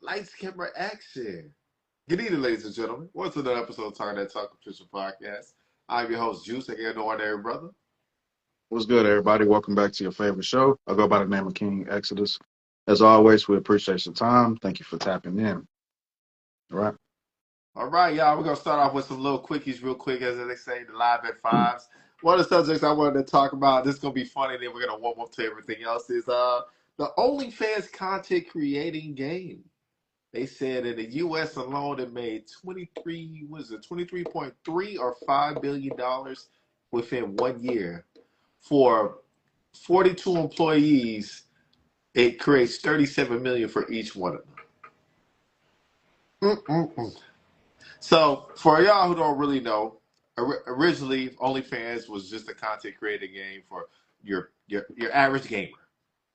Lights, camera, action. Good evening, ladies and gentlemen. Welcome to another episode of Talking That Talk Official Podcast. I'm your host, Juice, again, no ordinary brother. What's good, everybody? Welcome back to your favorite show. I go by the name of King Exodus. As always, we appreciate your time. Thank you for tapping in. All right. All right, y'all, we're going to start off with some little quickies real quick, as they say, the live at fives. One of the subjects I wanted to talk about, this is going to be funny, then we're going to warm up to everything else, is the OnlyFans content creating game. They said in the U.S. alone, it made 23.3 or $5 billion within 1 year. For 42 employees, it creates 37 million for each one of them. Mm-mm-mm. So for y'all who don't really know, originally OnlyFans was just a content creating game for your average gamer.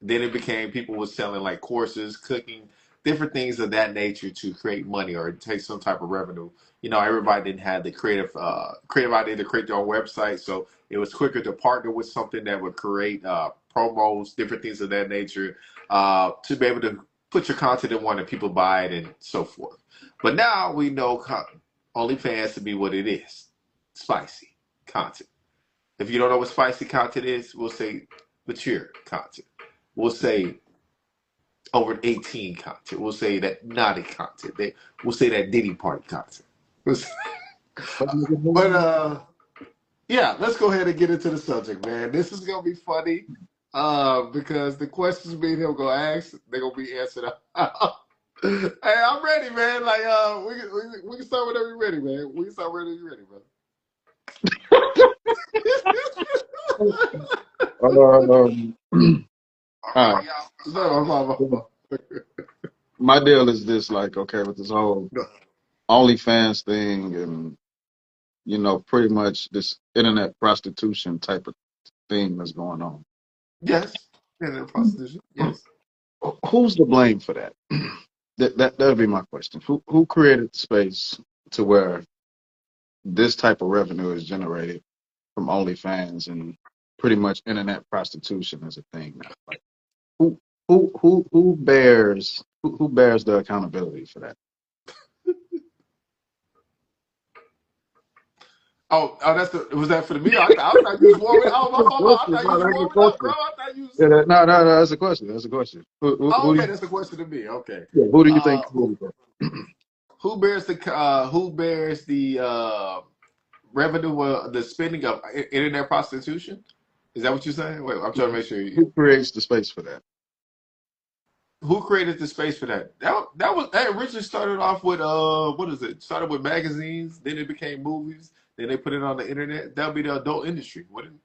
Then it became people was selling like courses, cooking, different things of that nature to create money or take some type of revenue. You know, everybody didn't have the creative idea to create their own website, so it was quicker to partner with something that would create promos, different things of that nature, to be able to put your content in one and people buy it and so forth. But now we know OnlyFans to be what it is: spicy content. If you don't know what spicy content is, we'll say mature content. We'll say over 18 content. We'll say that naughty content. We'll say that Diddy party content. But yeah, let's go ahead and get into the subject, man. This is gonna be funny. Because the questions me and him gonna ask, they're gonna be answered out. Hey, I'm ready, man. Like we can start whenever you're ready, man. We can start whenever you're ready, brother. All right. No, My deal is this, like, okay, with this whole OnlyFans thing and, pretty much this internet prostitution type of thing that's going on. yes, in the prostitution. Yes. Who's to blame for that? That'd be my question. Who created the space to where this type of revenue is generated from OnlyFans and pretty much internet prostitution is a thing now? Like, who bears the accountability for that? Was that for the meal? I thought you was warming. Oh, my fault. I thought you was warming up, bro. I thought you was. Yeah, no, that's a question. That's a question. Oh, Who do okay, you, that's the question to me. Okay, yeah, who do you think uh, created that? who bears the revenue, the spending of internet prostitution? Is that what you're saying? Wait, I'm trying to make sure. Who creates the space for that? Who created the space for that? That originally started off with what is it? Started with magazines, then it became movies, then they put it on the internet. That would be the adult industry, wouldn't it?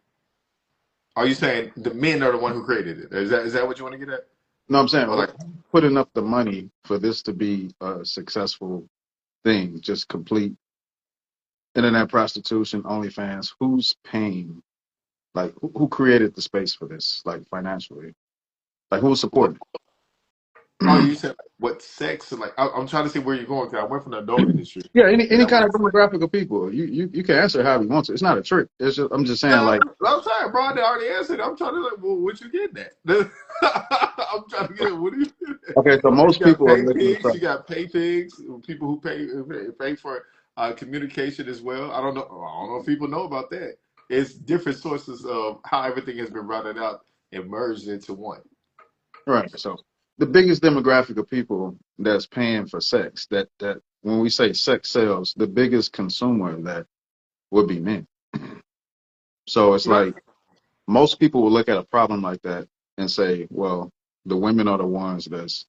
Are you saying the men are the one who created it? Is that what you want to get at? No, I'm saying, Or like, who putting up the money for this to be a successful thing, just complete internet prostitution, OnlyFans. Who's paying? Like, who created the space for this, like financially? Like, who's what? supporting Oh, it? you said what sex? And like, I'm trying to see where you're going. Cause I went from the adult industry, Yeah, any and I kind went. of demographic of people. You can answer however you want to. It's not a trick. I'm just saying, No, like, I'm sorry, bro. They already answered. I'm trying to like, well, what you getting at? I'm trying to get at what are you getting at? okay, so You most got people are pay looking pigs. for. You got pay pigs. People who pay for communication as well. I don't know if people know about that. It's different sources of how everything has been routed out and merged into one. Right. So the biggest demographic of people that's paying for sex, that when we say sex sells, the biggest consumer of that would be men. So it's No, like most people will look at a problem like that and say, well, the women are the ones that's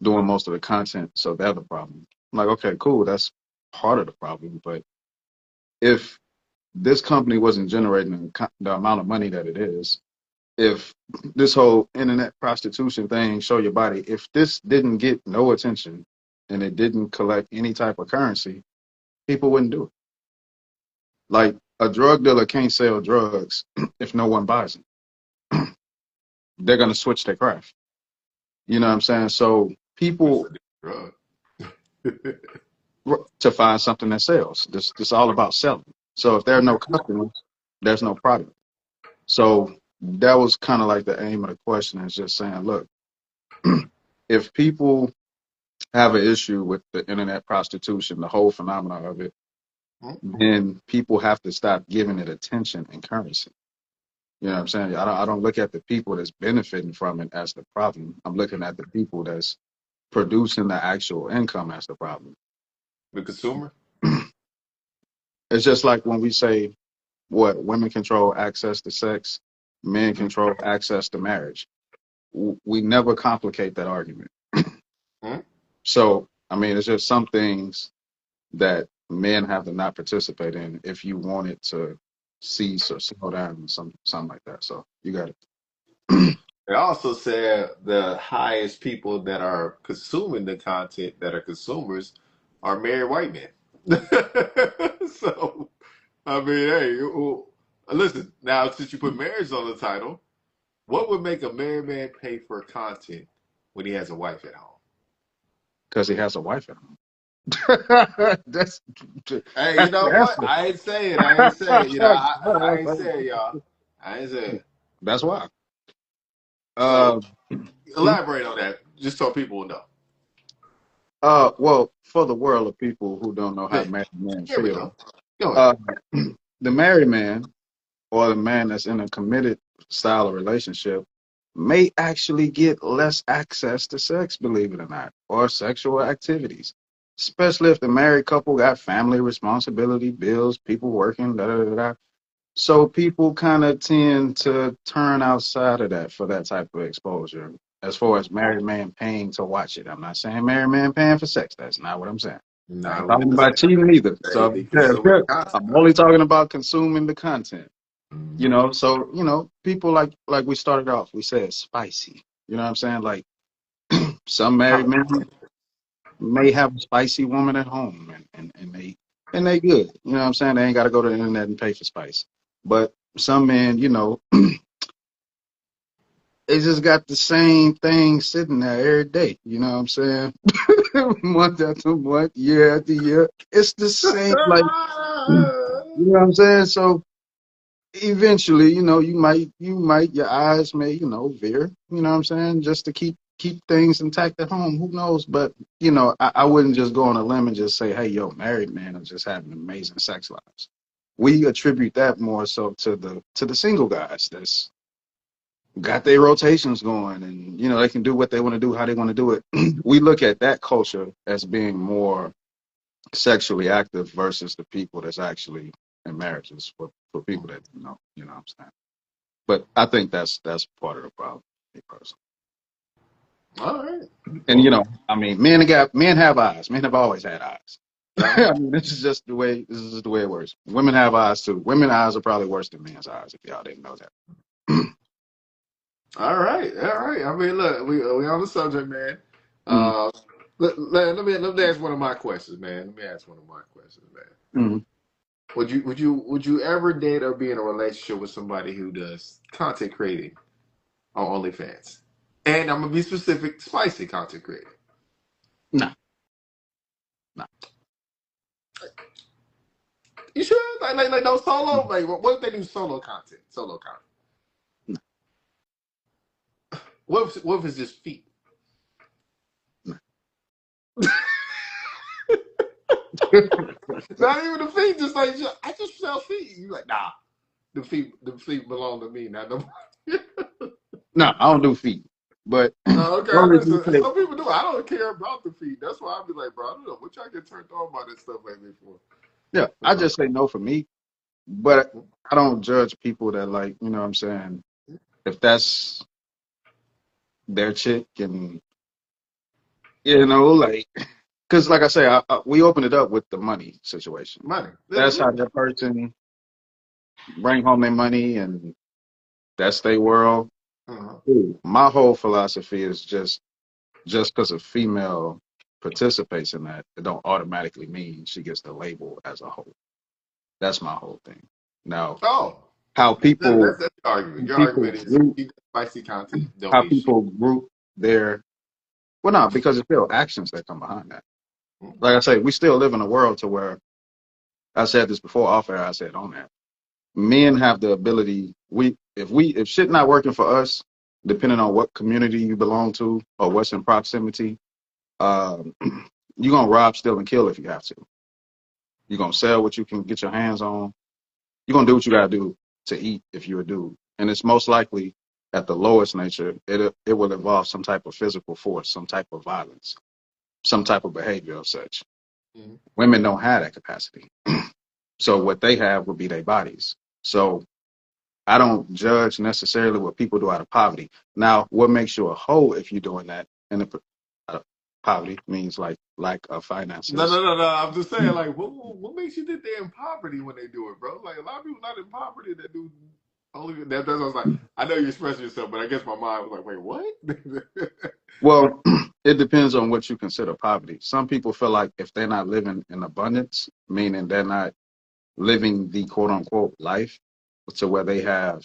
doing most of the content, so they're the problem. I'm like, okay, cool, that's part of the problem. But if this company wasn't generating the amount of money that it is, if this whole internet prostitution thing, show your body, if this didn't get no attention and it didn't collect any type of currency, people wouldn't do it. Like a drug dealer can't sell drugs if no one buys them. They're gonna switch their craft. You know what I'm saying? So which is people a different to find something that sells. This all about selling. So if there are no customers, there's no product. So that was kind of like the aim of the question, is just saying, look, if people have an issue with the internet prostitution, the whole phenomenon of it, Hmm? then people have to stop giving it attention and currency. You know what I'm saying? I don't look at the people that's benefiting from it as the problem. I'm looking at the people that's producing the actual income as the problem. The consumer. It's just like when we say what women control access to sex, men Hmm? control access to marriage. We never complicate that argument. Hmm? So, I mean, it's just some things that men have to not participate in if you want it to cease or slow down or something like that. So you got it. They also said the highest people that are consuming the content that are consumers are married white men. So, I mean, hey, listen, now since you put marriage on the title, what would make a married man pay for content when he has a wife at home? Because he has a wife at home. that's Hey, you that's know the what? answer. I ain't saying, I ain't saying, I ain't saying, y'all. I ain't saying. That's why. So, Uh, hmm? elaborate on that, just so people will know. well, for the world of people who don't know how Yeah, married men here we feel, go. Go ahead. uh, the married man or the man that's in a committed style of relationship may actually get less access to sex, believe it or not, or sexual activities. Especially if the married couple got family responsibility, bills, people working, da da da da. So people kind of tend to turn outside of that for that type of exposure. As far as married man paying to watch it, I'm not saying married man paying for sex. That's not what I'm saying. I ain't Not talking what about the cheating either. say So the consumer I'm content. only talking about consuming the content. You Mhm. know, so people like we started off. We said spicy. You know what I'm saying? Like some married men may have a spicy woman at home, and they good. You know what I'm saying? They ain't got to go to the internet and pay for spice. But some men, they just got the same thing sitting there every day. You know what I'm saying? Month after month, year after year, it's the same. Like you know what I'm saying? So eventually, you might your eyes may, veer, you know what I'm saying, just to keep things intact at home. Who knows? But I wouldn't just go on a limb and just say, hey, yo, married men are just having amazing sex lives. We attribute that more so to the single guys that's got their rotations going and they can do what they want to do, how they want to do it. We look at that culture as being more sexually active versus the people that's actually in marriages for people that what I'm saying. But I think that's part of the problem, me personally. All right. And Well, I mean, men have eyes. Men have always had eyes. uh-huh. I mean, this is just the way it works. Women have eyes too. Women's eyes are probably worse than men's eyes if y'all didn't know that. All right. All right. I mean, look, we on the subject, man. mm Uh, let me ask one of my questions, man. Let me ask one of my questions, man. mm Would you ever date or be in a relationship with somebody who does content creating on OnlyFans? And I'm gonna be specific, spicy content creating. No, no, You sure? Like no solo? Like what if they do solo content? Solo content. no, What if it's just feet? no. Not even the feet. Just like I just sell feet. You like nah? The feet belong to me, not no. No, I don't do feet. But Okay, only if you listen. say, Some people do. I don't care about the feet. That's why I be like, bro, I don't know what y'all get turned on by this stuff lately for. yeah, I Uh, just say no for me. But I don't judge people that like, what I'm saying, if that's their chick and like, because like I say, we open it up with the money situation. money. That's Yeah. how that person bring home their money and that's their world. Uh-huh. Cool. My whole philosophy is just because a female participates in that, it don't automatically mean she gets the label as a whole. That's my whole thing. Now, Oh, how people that's your argument. Your people argument is group you got spicy content don't how mean shit. people group their well, no, because it's still actions that come behind that. Mhm. Like I say, we still live in a world to where I said this before off air, I said on that. Men have the ability. If shit not working for us, depending on what community you belong to or what's in proximity, Um, you're gonna rob, steal, and kill if you have to. You're gonna sell what you can get your hands on. You're gonna do what you gotta do to eat if you're a dude. And it's most likely at the lowest nature, it will involve some type of physical force, some type of violence, some type of behavior of such. Mhm. Women don't have that capacity. So what they have would be their bodies. So I don't judge necessarily what people do out of poverty. Now, what makes you a hoe if you're doing that? And poverty means like lack of No, finances. no, no, no. I'm just saying, like, what makes you think they're in poverty when they do it, bro? Like, a lot of people not in poverty that do only that. That's what I was like. I know you're expressing yourself, but I guess my mind was like, wait, what? Well, it depends on what you consider poverty. Some people feel like if they're not living in abundance, meaning they're not living the quote unquote life to where they have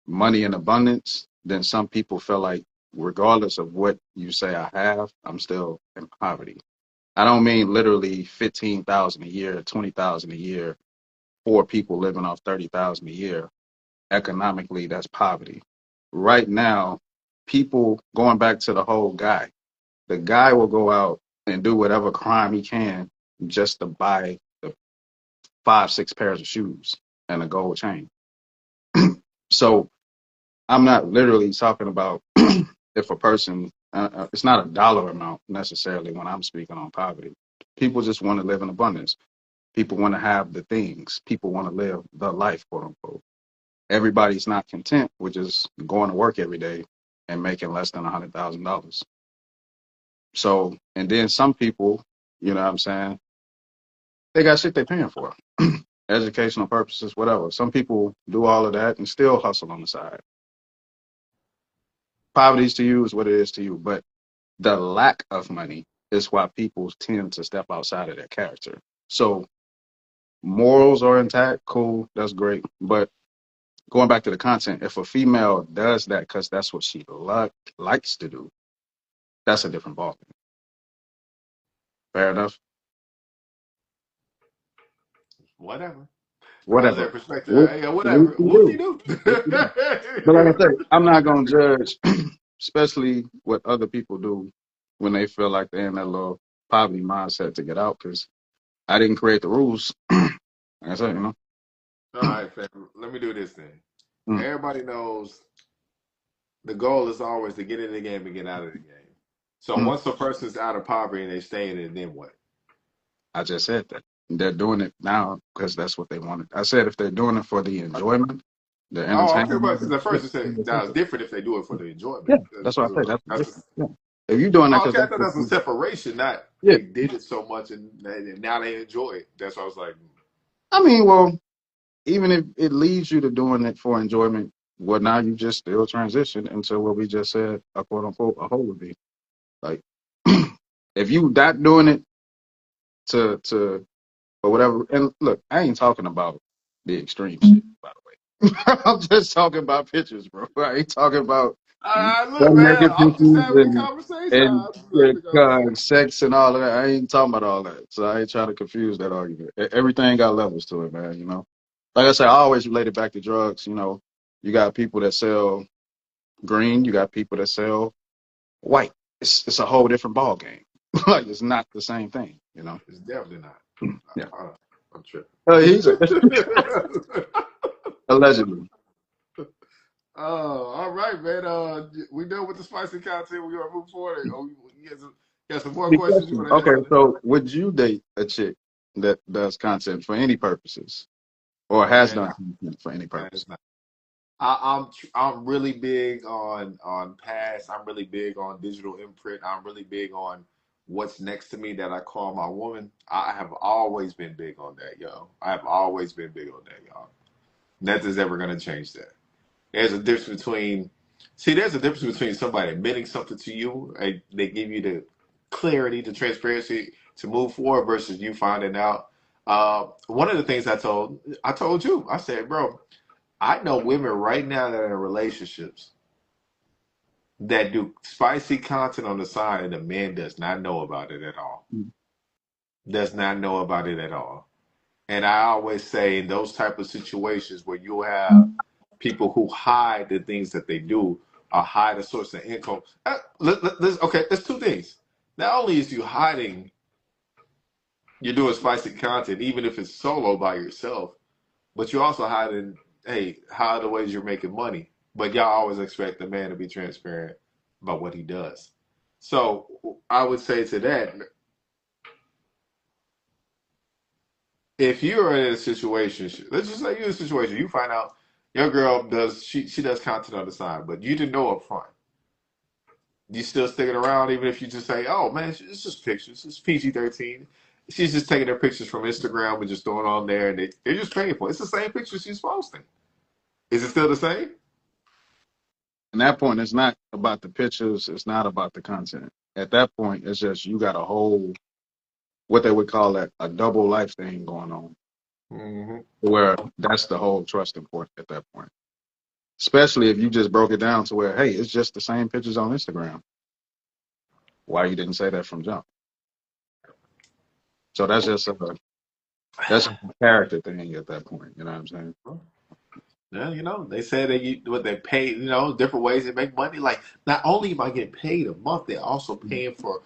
money in abundance, then some people feel like regardless of what you say I have, I'm still in poverty. I don't mean literally 15,000 a year, 20,000 a year, four people living off 30,000 a year. Economically, that's poverty. Right now, people going back to the whole guy, the guy will go out and do whatever crime he can just to buy the five, six pairs of shoes and a gold chain. So I'm not literally talking about if a person, it's not a dollar amount necessarily when I'm speaking on poverty. People just want to live in abundance. People want to have the things. People want to live the life, quote unquote. Everybody's not content with just going to work every day and making less than $100,000. So, and then some people, you know what I'm saying, they got shit they're paying for, educational purposes, whatever. Some people do all of that and still hustle on the side. Poverty to you is what it is to you, but the lack of money is why people tend to step outside of their character. So morals are intact, cool, that's great. But going back to the content, if a female does that because that's what she likes to do, that's a different ballgame. Fair enough. Whatever. I was Whatever. that perspective. Whoop, Hey, whoop whatever. de Whoop de doo. doo. Whoop de doo. But like I say, I'm not gonna judge, especially what other people do when they feel like they're in that little poverty mindset to get out. Because I didn't create the rules. Like I said, you know. All right, fam. Let me do this then. Mm, Everybody knows the goal is always to get in the game and get out of the game. So mm. once a person's out of poverty and they stay in it, then what? I just said that they're doing it now because that's what they wanted. I said if they're doing it for the enjoyment, the Oh, okay, but entertainment. because at Yeah, first you said now it's different if they do it for the yeah, enjoyment. that's what I say. That's That's different. Yeah. If you're doing that oh, because okay. I that's thought what that's a separation, not yeah. they did it so much and now they enjoy it. That's why I was like, I mean, well, even if it leads you to doing it for enjoyment, well, now you just still transition into what we just said, a quote unquote, a whole would be. Like, if you not doing it to or whatever, and look, I ain't talking about the extreme shit, by the way. I'm just talking about pictures, bro. I ain't talking about look, some man, naked I'm just pictures having the conversation. and I'm just having the conversation. sex and all of that. I ain't talking about all that. So I ain't trying to confuse that argument. Everything got levels to it, man. You know, like I said, I always relate it back to drugs. You know, you got people that sell green, you got people that sell white. It's a whole different ball game. Like it's not the same thing. You know. It's definitely not. Yeah. I'm tripping. He's allegedly. Oh, all right, man. We done with the spicy content. We gonna move forward. Oh, you got some more Big questions you question. want to ask? Okay, so would you date a chick that does content for any purposes, or has Man, done content for any man, purpose? it's not. I'm really big on pass. I'm really big on digital imprint. I'm really big on what's next to me that I call my woman. I have always been big on that, yo. I have always been big on that, y'all. Nothing's ever gonna change that. There's a difference between, see, there's a difference between somebody admitting something to you, and they give you the clarity, the transparency to move forward versus you finding out. One of the things I told you, I said, bro, I know women right now that are in relationships that do spicy content on the side, and the man does not know about it at all. Does not know about it at all. And I always say in those type of situations where you have people who hide the things that they do or hide a source of income. Okay, there's two things. Not only is you hiding, you're doing spicy content, even if it's solo by yourself, but you're also hiding, hey, how are the ways you're making money? But y'all always expect the man to be transparent about what he does. So I would say to that, if you're in a situation, let's just say you're in a situation, you find out your girl does she does content on the side, but you didn't know up front. You still sticking around, even if you just say, "Oh man, it's just pictures. It's PG-13." She's just taking their pictures from Instagram and just throwing on there, and they're just paying for it. It's the same picture she's posting. Is it still the same? At that point, it's not about the pictures. It's not about the content. At that point, it's just you got a whole what they would call a double life thing going on, Hmm. where that's the whole trusting point at that point. Especially if you just broke it down to where, hey, it's just the same pictures on Instagram. Why you didn't say that from jump? So that's a character thing at that point. You know what I'm saying? Yeah, they say what they pay, different ways they make money. Like not only am I getting paid a month, they're also paying for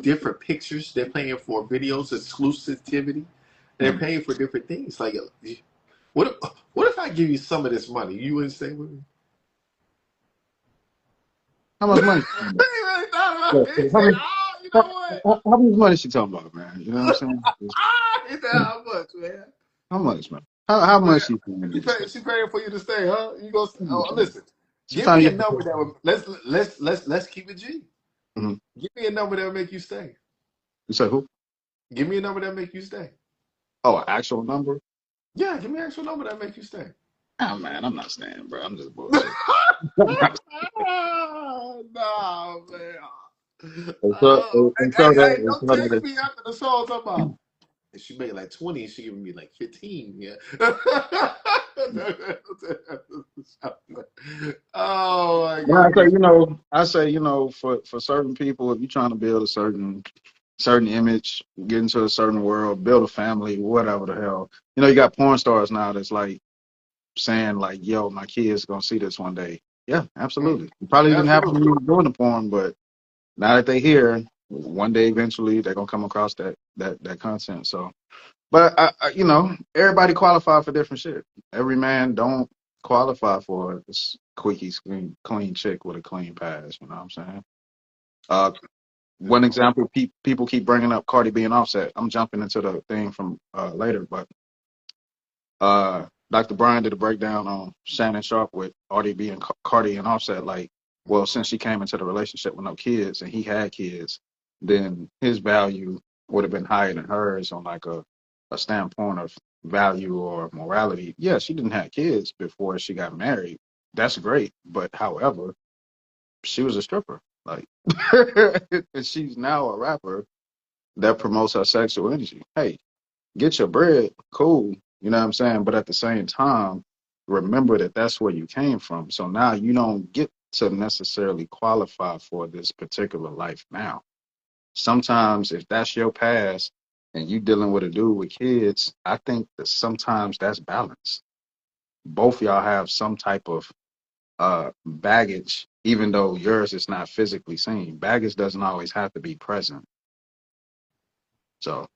different pictures. They're paying for videos, exclusivity. They're Mhm. paying for different things. Like, what if, what if I give you some of this money? You wouldn't stay with me? How You much money? really thought Yeah, about it? so He said, "Oh, you know what? how much money she talking about, man? You know what I'm saying? He said, how much, man? How much, man? How Man, much she paying you to stay? she paying for you to stay, huh? You go. How much, Oh, man? listen. Give Sometimes me you a have to number pay. that would let's keep it G. Mm-hmm. Give me a number that would make you stay. You say who? Give me a number that make you stay. Oh, an actual number? Yeah, give me an actual number that make you stay. Oh man, I'm not staying, bro. I'm just Nah, bullshit. man. And so, Hey, hey, and don't so text that me after the show talking about. If she made like 20, she giving me like 15. Yeah. Oh my when goodness. I say, for certain people, if you're trying to build a certain image, get into a certain world, build a family, whatever the hell. You got porn stars now that's like saying like, "Yo, my kids gonna see this one day." Yeah, Mm, absolutely. It probably didn't happen absolutely. when you were doing the porn, but now that they hear, one day eventually they're gonna come across that content. So, but everybody qualify for different shit. Every man don't qualify for this squeaky clean chick with a clean past. You know what I'm saying? Uh, one example, people keep bringing up Cardi B and Offset. I'm jumping into the thing from later, but Dr. Brian did a breakdown on Shannon Sharp with Cardi B and Cardi and Offset. Like, well, since she came into the relationship with no kids and he had kids, then his value would have been higher than hers on like a standpoint of value or morality. Yeah, she didn't have kids before she got married. That's great. But however, she was a stripper. Like, and she's now a rapper that promotes her sexual energy. Hey, get your bread, cool. You know what I'm saying? But at the same time, remember that that's where you came from. So now you don't get to necessarily qualify for this particular life now. Sometimes if that's your past and you dealing with a dude with kids, I think that sometimes that's balance. Both y'all have some type of baggage, even though yours is not physically seen. Baggage doesn't always have to be present. So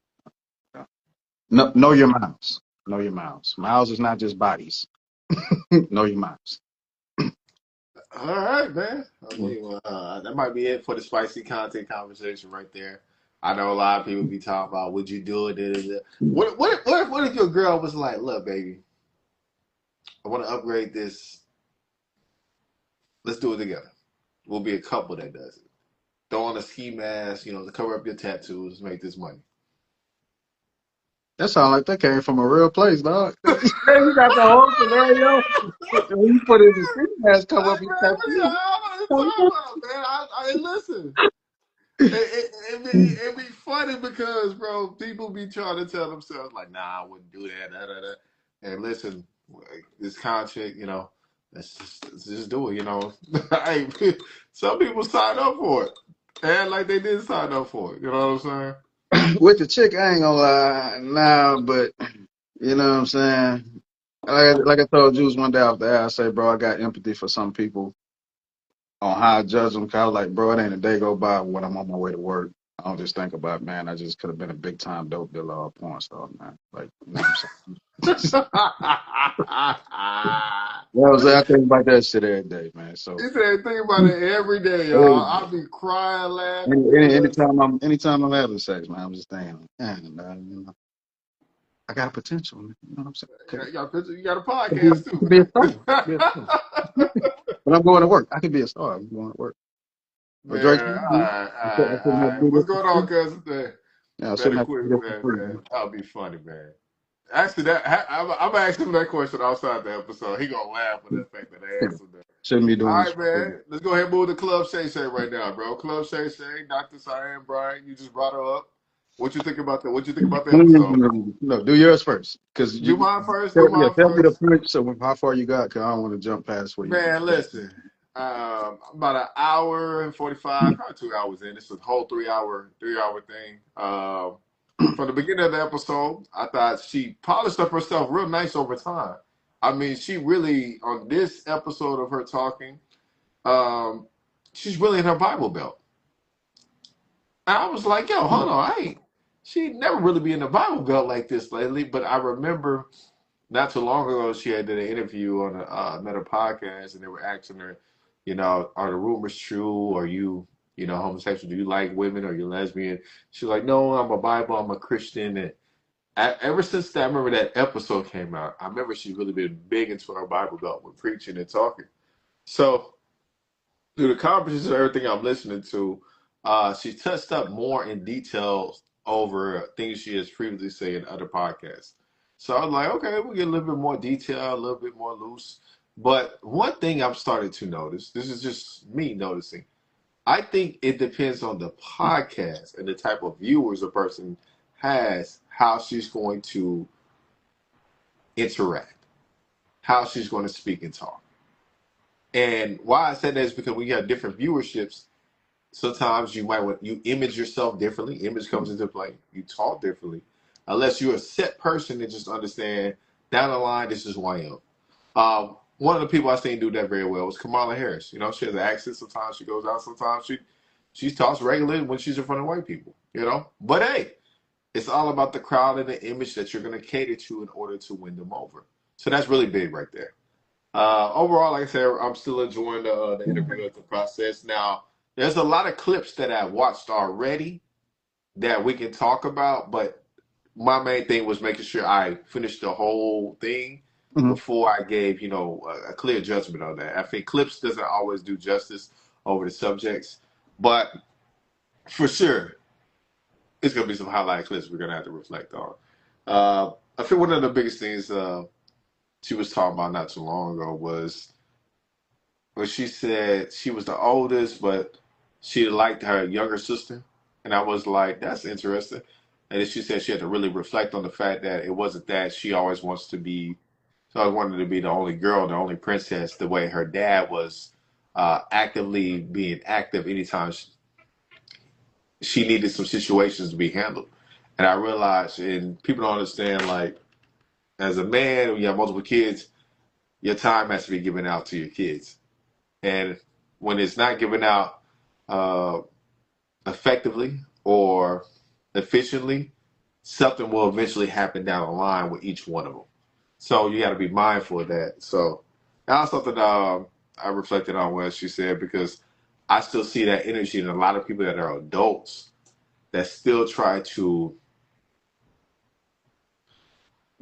know your miles. Know your miles. Miles is not just bodies. Know your miles. All right, man. I Mhm. mean, that might be it for the spicy content conversation right there. I know a lot of people be talking about would you do it? Da, da, da. What if your girl was like, look, baby, I want to upgrade this. Let's do it together. We'll be a couple that does it. Throw on a ski mask, to cover up your tattoos, make this money. That sounds like that came from a real place, dog. You got the whole scenario. When you put it in the street, has come up Like, with man, what tattoo. are you talking about, man? Listen. It'd be funny because, bro, people be trying to tell themselves like, "Nah, I wouldn't do that." Da, da, da. And listen, like, this contract, let's just do it. Hey, some people sign up for it, and like they did sign up for it. You know what I'm With the chick, I ain't gonna lie, nah, but you know what I'm saying? Like I told Juice one day off the air, I say, bro, I got empathy for some people. on how I judge them. Cause I was like, bro, it ain't a day go by when I'm on my way to work. I don't just think about, man, I just could have been a big time dope dealer or a porn star, man. Like, you know what I'm saying? You know what I'm saying? I think about that shit every day, man. So He said, think about it every day, every y'all. day. I'll be crying, laughing, because Anytime I'm having sex, man, I'm just thinking, man, you know, I got a potential. Man. You know what I'm saying? you got a I podcast too, could be a star. man. I could be a star. But I'm going to work. I could be a star. I'm going to work. But Drake, Man, all you right, all know, right, I shouldn't all have to right. do this What's for going on, free. cousin? Yeah, I Better shouldn't have to quit, do this for man, free, man. man. That'll be funny, man. Actually, I'm asking him that question outside the episode. He gonna laugh at the fact that I Yeah. asked him that. Shouldn't be All doing this right, for free. man. Let's go ahead and move to Club Shay Shay right now, bro. Club Shay Shay, Dr. Cyan, Brian, you just brought her up. What you think about that? What you think about the No, no, episode? no, no, no, do yours first, because Do you. mine first. Do mine Tell me the first. punch. So how far you got? Because I don't want to jump past where you. Man, listen. About an hour and 45, probably 2 hours in. It's a whole three hour thing. From the beginning of the episode, I thought she polished up herself real nice over time. I mean, she really on this episode of her talking, um, she's really in her Bible belt. And I was like, yo, hold on, I ain't. She never really be in the Bible belt like this lately. But I remember not too long ago, she had did an interview on another podcast, and they were asking her, are the rumors true? Are you, homosexual? Do you like women? Are you lesbian? She's like, no, I'm a Bible, I'm a Christian. And ever since that, I remember that episode came out. I remember she's really been big into her Bible Belt with preaching and talking. So through the conversations and everything I'm listening to, she touched up more in detail over things she has previously said in other podcasts. So I was like, okay, we get a little bit more detail, a little bit more loose. But one thing I've started to notice, this is just me noticing, I think it depends on the podcast and the type of viewers a person has, how she's going to interact, how she's going to speak and talk. And why I said that is because we have different viewerships. Sometimes you might want you image yourself differently. Image comes into play. You talk differently, unless you're a set person that just understand down the line. This is who I am. One of the people I seen do that very well was Kamala Harris. She has an accent. Sometimes she goes out. Sometimes she talks regular when she's in front of white people. But hey, it's all about the crowd and the image that you're going to cater to in order to win them over. So that's really big right there. Overall, like I said, I'm still enjoying the interview of the process. Now, there's a lot of clips that I watched already that we can talk about, but my main thing was making sure I finished the whole thing Mhm. before I gave, a clear judgment on that. I think clips doesn't always do justice over the subjects, but for sure, it's gonna be some highlight clips we're gonna have to reflect on. I think one of the biggest things she was talking about not too long ago was when she said she was the oldest, but she liked her younger sister. And I was like, that's interesting. And then she said she had to really reflect on the fact that it wasn't that she always wants to be, she always wanted to be the only girl, the only princess, the way her dad was actively being active anytime she needed some situations to be handled. And I realized, and people don't understand, like, as a man, when you have multiple kids, your time has to be given out to your kids. And when it's not given out uh, effectively or efficiently, something will eventually happen down the line with each one of them. So you got to be mindful of that. So that was something I reflected on what she said, because I still see that energy in a lot of people that are adults that still try to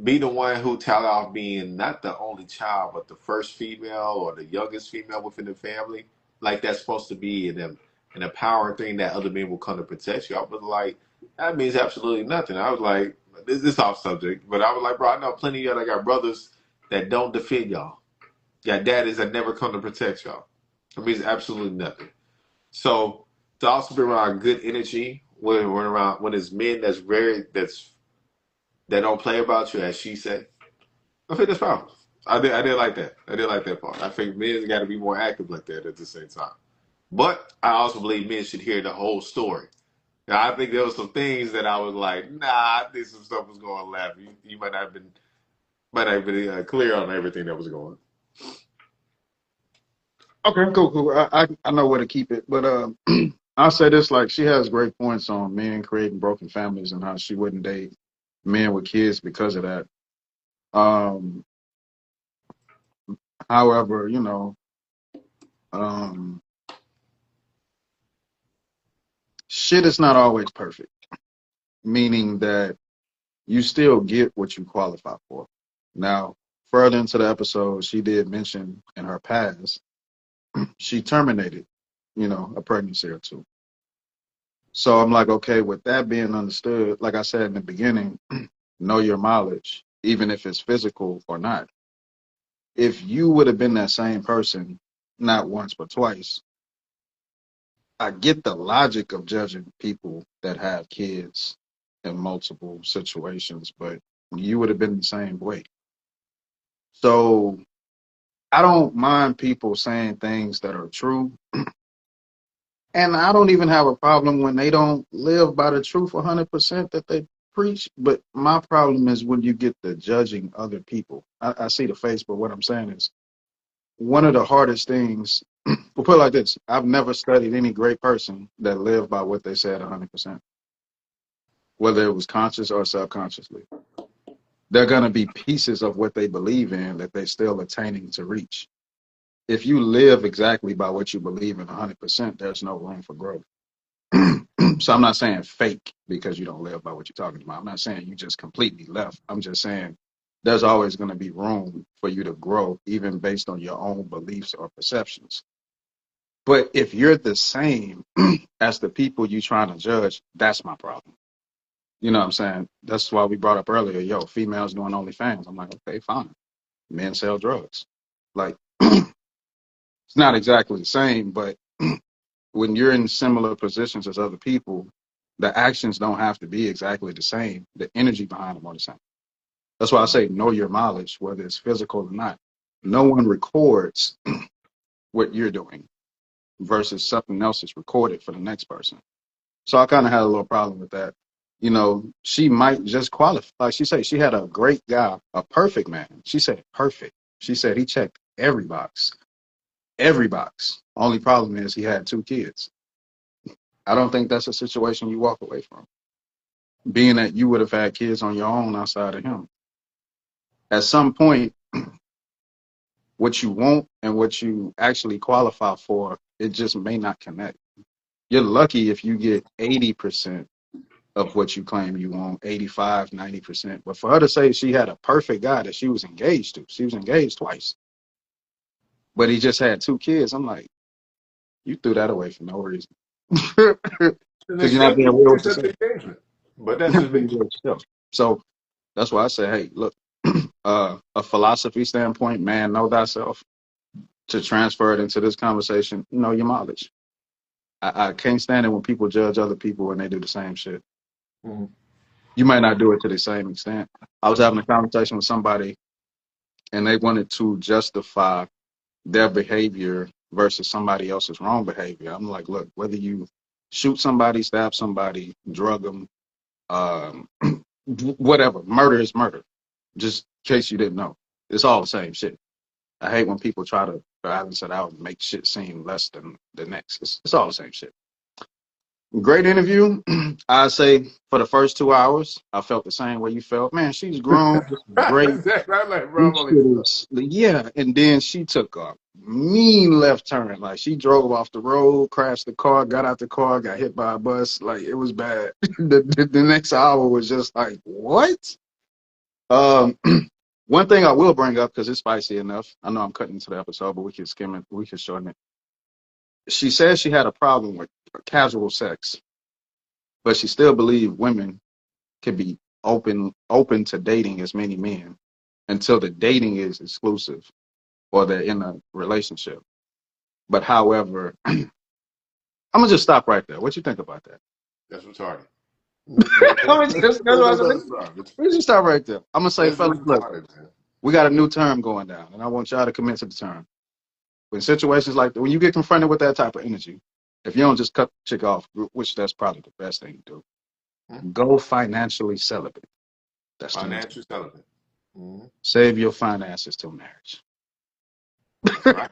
be the one who tell off being not the only child, but the first female or the youngest female within the family. Like that's supposed to be an empowering thing that other men will come to protect you. I was like, that means absolutely nothing. I was like, this is off subject, but I was like, bro, I know plenty of y'all that got brothers that don't defend y'all. Got daddies that never come to protect y'all. It means absolutely nothing. So to also be around good energy when we're around when it's men that don't play about you, as she said. I think that's powerful. I did like that. I did like that part. I think men got to be more active like that at the same time. But I also believe men should hear the whole story. Now, I think there was some things that I was like, nah, I think some stuff was going left. You might not have been clear on everything that was going. Okay, cool, cool. I know where to keep it, but I'll say this: like, she has great points on men creating broken families and how she wouldn't date men with kids because of that. Um, however, um, shit is not always perfect, meaning that you still get what you qualify for. Now, further into the episode, she did mention in her past she terminated, a pregnancy or two. So I'm like, okay, with that being understood, like I said in the beginning, know your mileage, even if it's physical or not. If you would have been that same person, not once but twice, I get the logic of judging people that have kids in multiple situations, but you would have been the same way. So I don't mind people saying things that are true. And I don't even have a problem when they don't live by the truth 100% that they preach. But my problem is when you get the judging other people. I see the face, but what I'm saying is one of the hardest things, we'll put it like this: I've never studied any great person that lived by what they said 100%, whether it was conscious or subconsciously. There are going to be pieces of what they believe in that they're still attaining to reach. If you live exactly by what you believe in 100%, there's no room for growth. So I'm not saying fake because you don't live by what you're talking about. I'm not saying you just completely left. I'm just saying there's always going to be room for you to grow, even based on your own beliefs or perceptions. But if you're the same as the people you trying to judge, that's my problem. You know what I'm saying? That's why we brought up earlier, yo, females doing OnlyFans. I'm like, okay, fine. Men sell drugs. Like, it's not exactly the same, but when you're in similar positions as other people, the actions don't have to be exactly the same. The energy behind them are the same. That's why I say know your mileage, whether it's physical or not. No one records what you're doing versus something else is recorded for the next person. So I kind of had a little problem with that. She might just qualify. Like she said, she had a great guy, a perfect man. She said perfect. She said he checked every box, every box. Only problem is he had two kids. I don't think that's a situation you walk away from, being that you would have had kids on your own outside of him. At some point, what you want and what you actually qualify for, it just may not connect. You're lucky if you get 80% of what you claim you want, 85, 90%. But for her to say she had a perfect guy that she was engaged to, she was engaged twice, but he just had two kids, I'm like, you threw that away for no reason. And they Because you're not still being keep real with accept yourself. the engagement. But that's You're just not being me. real with yourself. So that's why I say, hey, look, a philosophy standpoint, man, know thyself. To transfer it into this conversation, know your mileage. I can't stand it when people judge other people when they do the same shit. Mhm. You might not do it to the same extent. I was having a conversation with somebody and they wanted to justify their behavior versus somebody else's wrong behavior. I'm like, look, whether you shoot somebody, stab somebody, drug them, um, whatever, murder is murder. Just in case you didn't know, it's all the same shit. I hate when people try to balance it out and make shit seem less than the next. It's all the same shit. Great interview. I say for the first 2 hours, I felt the same way you felt. Man, she's grown. This is great. I'm like, bro, I'm This only shit is, yeah. And then she took a mean left turn. Like she drove off the road, crashed the car, got out the car, got hit by a bus. Like it was bad. The next hour was just like, what? Um, one thing I will bring up because it's spicy enough. I know I'm cutting into the episode, but we can skim it. We can shorten it. She says she had a problem with casual sex, but she still believed women could be open to dating as many men until the dating is exclusive or they're in a relationship. But however, I'm gonna just stop right there. What you think about that? that's retarded. I'm gonna just, that's what I said. That's retarded. Let's just stop right there. I'm gonna say, That's just fellas, look, retarded, man. we got a new term going down, and I want y'all to commit to the term. When situations like that, when you get confronted with that type of energy, if you don't just cut the chick off, which that's probably the best thing to do, Hmm? go financially celibate. That's the new term. Financial celibate. Hmm. Save your finances till marriage. That's right.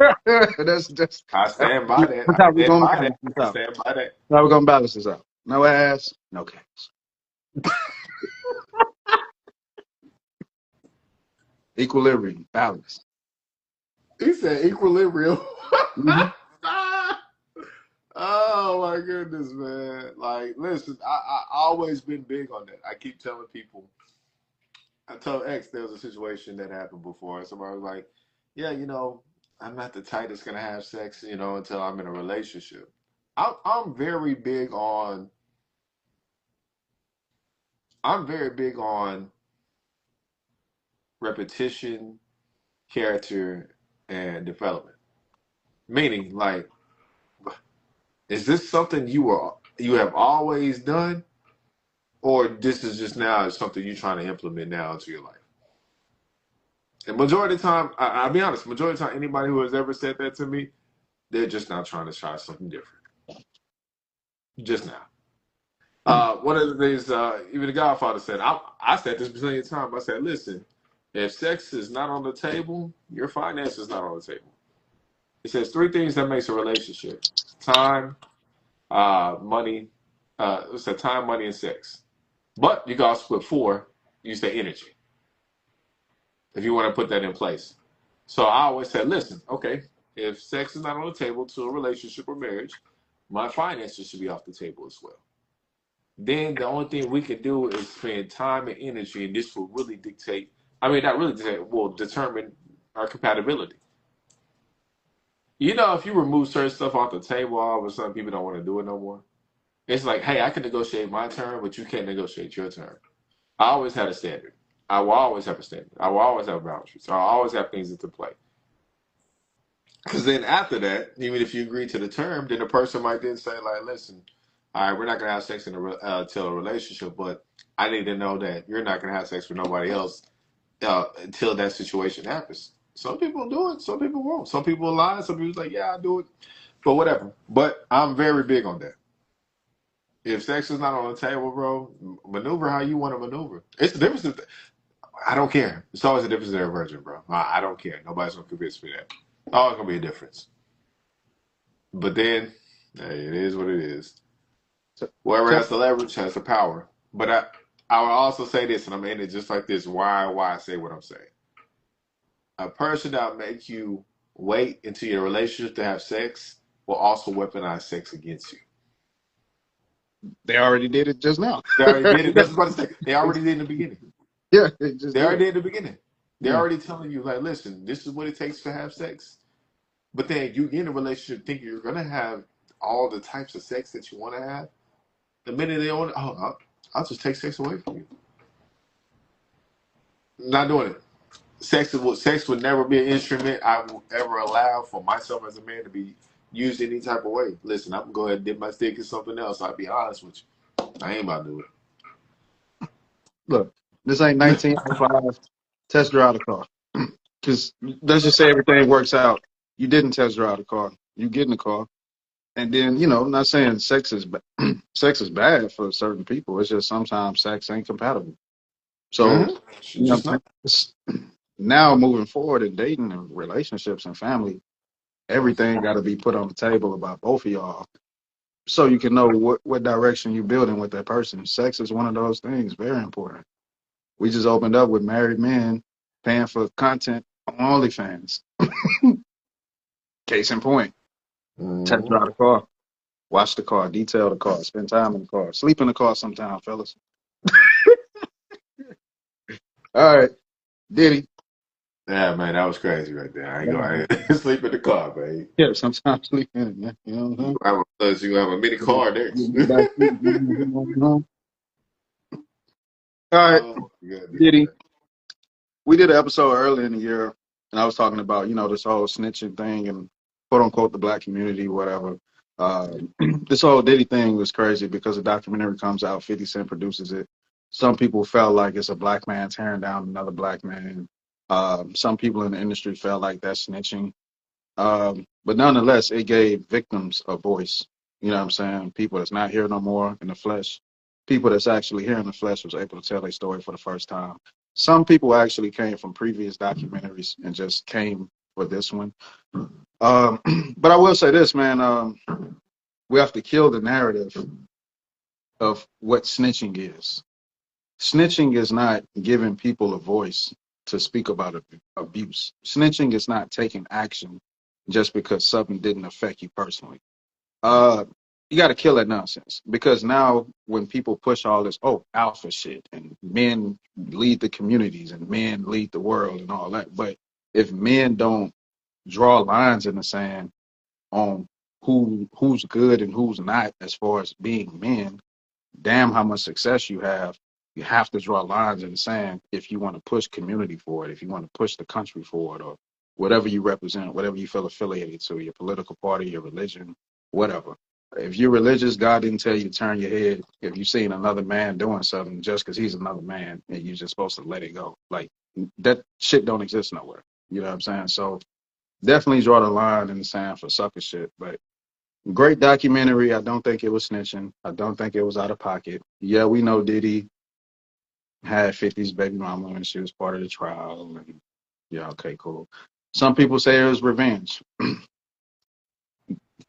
that's I stand by that. that's I how we're stand gonna by that. balance this I out. stand by that. How we're gonna balance this out. No ass, no cash. Equilibrium, balance. He said equilibrium. Mm-hmm. Oh my goodness, man! Like, listen, I always been big on that. I keep telling people. I told X there was a situation that happened before. Somebody was like, "Yeah, I'm not the type that's gonna have sex, until I'm in a relationship." I'm very big on. I'm very big on repetition, character, and development. Meaning, like, is this something you have always done, or this is just now something you're trying to implement now into your life? And majority of the time, I'll be honest, majority of the time, anybody who has ever said that to me, they're just now trying to try something different. Just now. One of the things, even the Godfather said, I said this plenty of times. I said, listen, if sex is not on the table, your finance is not on the table. He says three things that makes a relationship: time, money. It said time, money, and sex. But you can also put four. You say energy if you want to put that in place. So I always said, listen, okay, if sex is not on the table to a relationship or marriage, my finances should be off the table as well. Then the only thing we can do is spend time and energy, and this will really dictate. I mean, not really dictate, will determine our compatibility. If you remove certain stuff off the table, all of a sudden people don't want to do it no more. It's like, hey, I can negotiate my term, but you can't negotiate your term. I always had a standard. I will always have a standard. I will always have boundaries. I'll always have things into play. Because then after that, even if you agree to the term, then the person might then say, like, listen, all right, we're not going to have sex until a relationship, but I need to know that you're not going to have sex with nobody else until that situation happens. Some people do it, some people won't. Some people lie, some people like, yeah, I do it, but whatever. But I'm very big on that. If sex is not on the table, bro, maneuver how you want to maneuver. It's the difference. I don't care. It's always a difference in a virgin, bro. I don't care. Nobody's going to convince me that. Always going to be a difference. But then, hey, it is what it is. So, Whoever tell, has the leverage has the power. But I will also say this, and I'm in it just like this. Why I say what I'm saying. A person that make you wait until your relationship to have sex will also weaponize sex against you. they already did it just now. They already did it. That's what I was about to say. They already did in the beginning. Yeah, they just They did. already did in the beginning. They're Yeah. already telling you, like, listen, this is what it takes to have sex. But then you get in a relationship thinking you're gonna have all the types of sex that you want to have. The minute they own it, I'll just take sex away from you. Not doing it. Sex would never be an instrument I will ever allow for myself as a man to be used any type of way. Listen, I'm gonna go ahead and dip my stick in something else. I'll be honest with you. I ain't about to do Look, this ain't it. 1905. Test drive the car. Because let's just say everything works out. You didn't test drive the car. You get in the car, and then I'm not saying sex is bad for certain people. It's just sometimes sex ain't compatible. So Mm-hmm. Just not. it's, now moving forward in dating and relationships and family, everything got to be put on the table about both of y'all, so you can know what direction you're building with that person. Sex is one of those things, very important. We just opened up with married men paying for content on OnlyFans. Case in point, test Mm-hmm. drive the car, watch the car, detail the car, spend time in the car, sleep in the car sometime, fellas. All right, Diddy. Yeah, man, that was crazy right there. I ain't gonna sleep in the car, babe. Yeah, sometimes sleep in it, man. You know what You have a mini car there. I'm saying? All right, Oh my goodness, Diddy. man. We did an episode earlier in the year, and I was talking about this whole snitching thing and quote unquote the black community, whatever. Uh, this whole Diddy thing was crazy because the documentary comes out, 50 Cent produces it. Some people felt like it's a black man tearing down another black man. Some people in the industry felt like that's snitching. But nonetheless, it gave victims a voice. You know what I'm saying? People that's not here no more in the flesh. People that's actually here in the flesh was able to tell their story for the first time. Some people actually came from previous documentaries and just came for this one. Um, but I will say this, man. We have to kill the narrative of what snitching is. Snitching is not giving people a voice to speak about abuse. Snitching is not taking action just because something didn't affect you personally. Uh, you got to kill that nonsense because now when people push all this, oh, alpha shit, and men lead the communities and men lead the world and all that, but if men don't draw lines in the sand on who's good and who's not as far as being men, damn how much success you have. You have to draw lines in the sand if you want to push community forward, if you want to push the country forward, or whatever you represent, whatever you feel affiliated to, your political party, your religion, whatever. If you're religious, God didn't tell you to turn your head if you've seen another man doing something just because he's another man and you're just supposed to let it go. Like that shit don't exist nowhere. You know what I'm saying? So definitely draw the line in the sand for sucker shit. But great documentary. I don't think it was snitching. I don't think it was out of pocket. Yeah, we know Diddy had 50's baby mama and she was part of the trial. And yeah, okay, cool. Some people say it was revenge.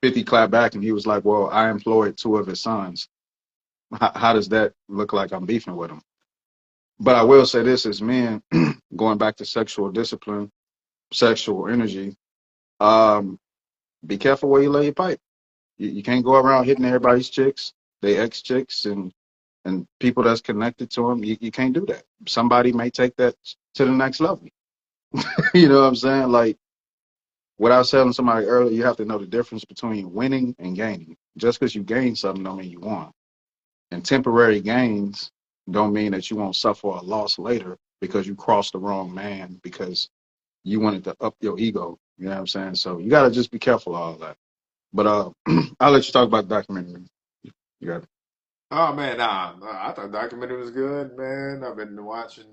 50 clapped back and he was like, well, I employed two of his sons. How does that look like I'm beefing with him? But I will say this as men, going back to sexual discipline, sexual energy, um, be careful where you lay your pipe. You can't go around hitting everybody's chicks, they ex chicks, and people that's connected to them. You can't do that. Somebody may take that to the next level. You know what I'm saying? Like what I was telling somebody earlier, you have to know the difference between winning and gaining. Just because you gain something don't mean you won. And temporary gains don't mean that you won't suffer a loss later because you crossed the wrong man because you wanted to up your ego. You know what I'm saying? So you gotta just be careful of all that. But I'll let you talk about the documentary. You got it. Oh man, I thought the documentary was good, man. I've been watching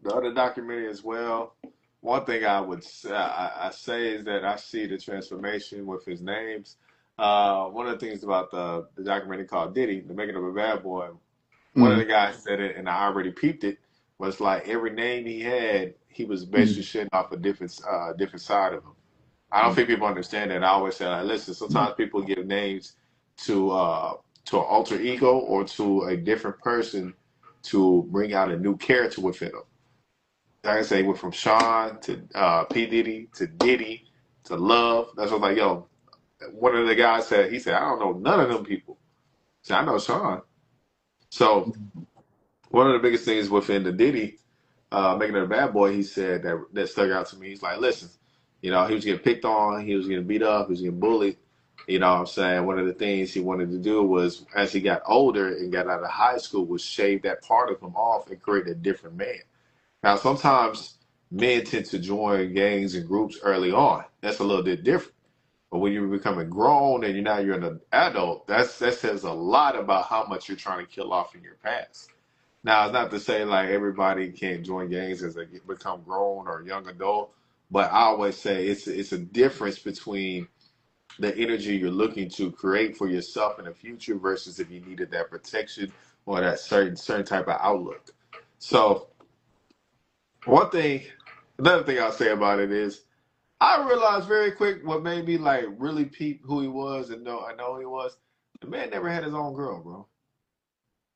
the other documentary as well. One thing I say is that I see the transformation with his names. One of the things about the documentary called Diddy, The Making of a Bad Boy, one of Mm, the guys said it, and I already peeped it, was like every name he had, he was basically mm, shitting off a different side of him. I don't mm, think people understand that. I always say, like, listen, sometimes people give names to to an alter ego or to a different person to bring out a new character within them. Like I say, went from Sean to P Diddy to Diddy to Love. That's what like, yo. One of the guys said, he said, I don't know none of them people. He said, I know Sean. So mm, one of the biggest things within the Diddy making it a bad boy, he said that stuck out to me. He's like, listen, he was getting picked on, he was getting beat up, he was getting bullied. You know what I'm saying? One of the things he wanted to do was, as he got older and got out of high school, was shave that part of him off and create a different man. Now, sometimes men tend to join gangs and groups early on. That's a little bit different. But when you're becoming grown and you're an adult, that says a lot about how much you're trying to kill off in your past. Now, it's not to say like everybody can't join gangs as they become grown or young adult, but I always say it's a difference between the energy you're looking to create for yourself in the future versus if you needed that protection or that certain type of outlook. So one thing, another thing I'll say about it is I realized very quick what made me like really peep who he was and know who he was. The man never had his own girl, bro.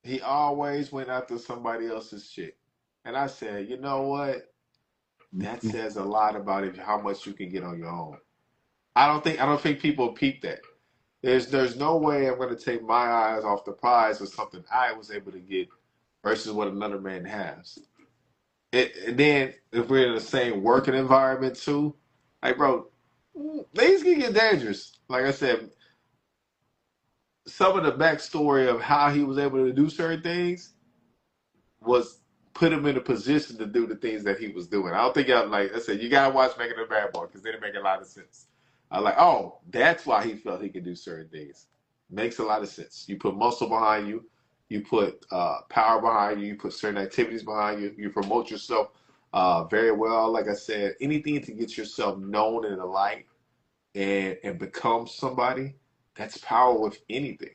He always went after somebody else's shit. And I said, you know what? That mm, says a lot about how much you can get on your own. I don't think people peep that. There's no way I'm gonna take my eyes off the prize of something I was able to get versus what another man has. And then if we're in the same working environment too, like bro, things can get dangerous. Like I said, some of the backstory of how he was able to do certain things was put him in a position to do the things that he was doing. I don't think y'all like I said, you gotta watch Making a Bad Boy because then it make a lot of sense. I like, oh, that's why he felt he could do certain things. Makes a lot of sense. You put muscle behind you, you put power behind you, you put certain activities behind you, you promote yourself very well. Like I said, anything to get yourself known in the light and become somebody, that's power with anything.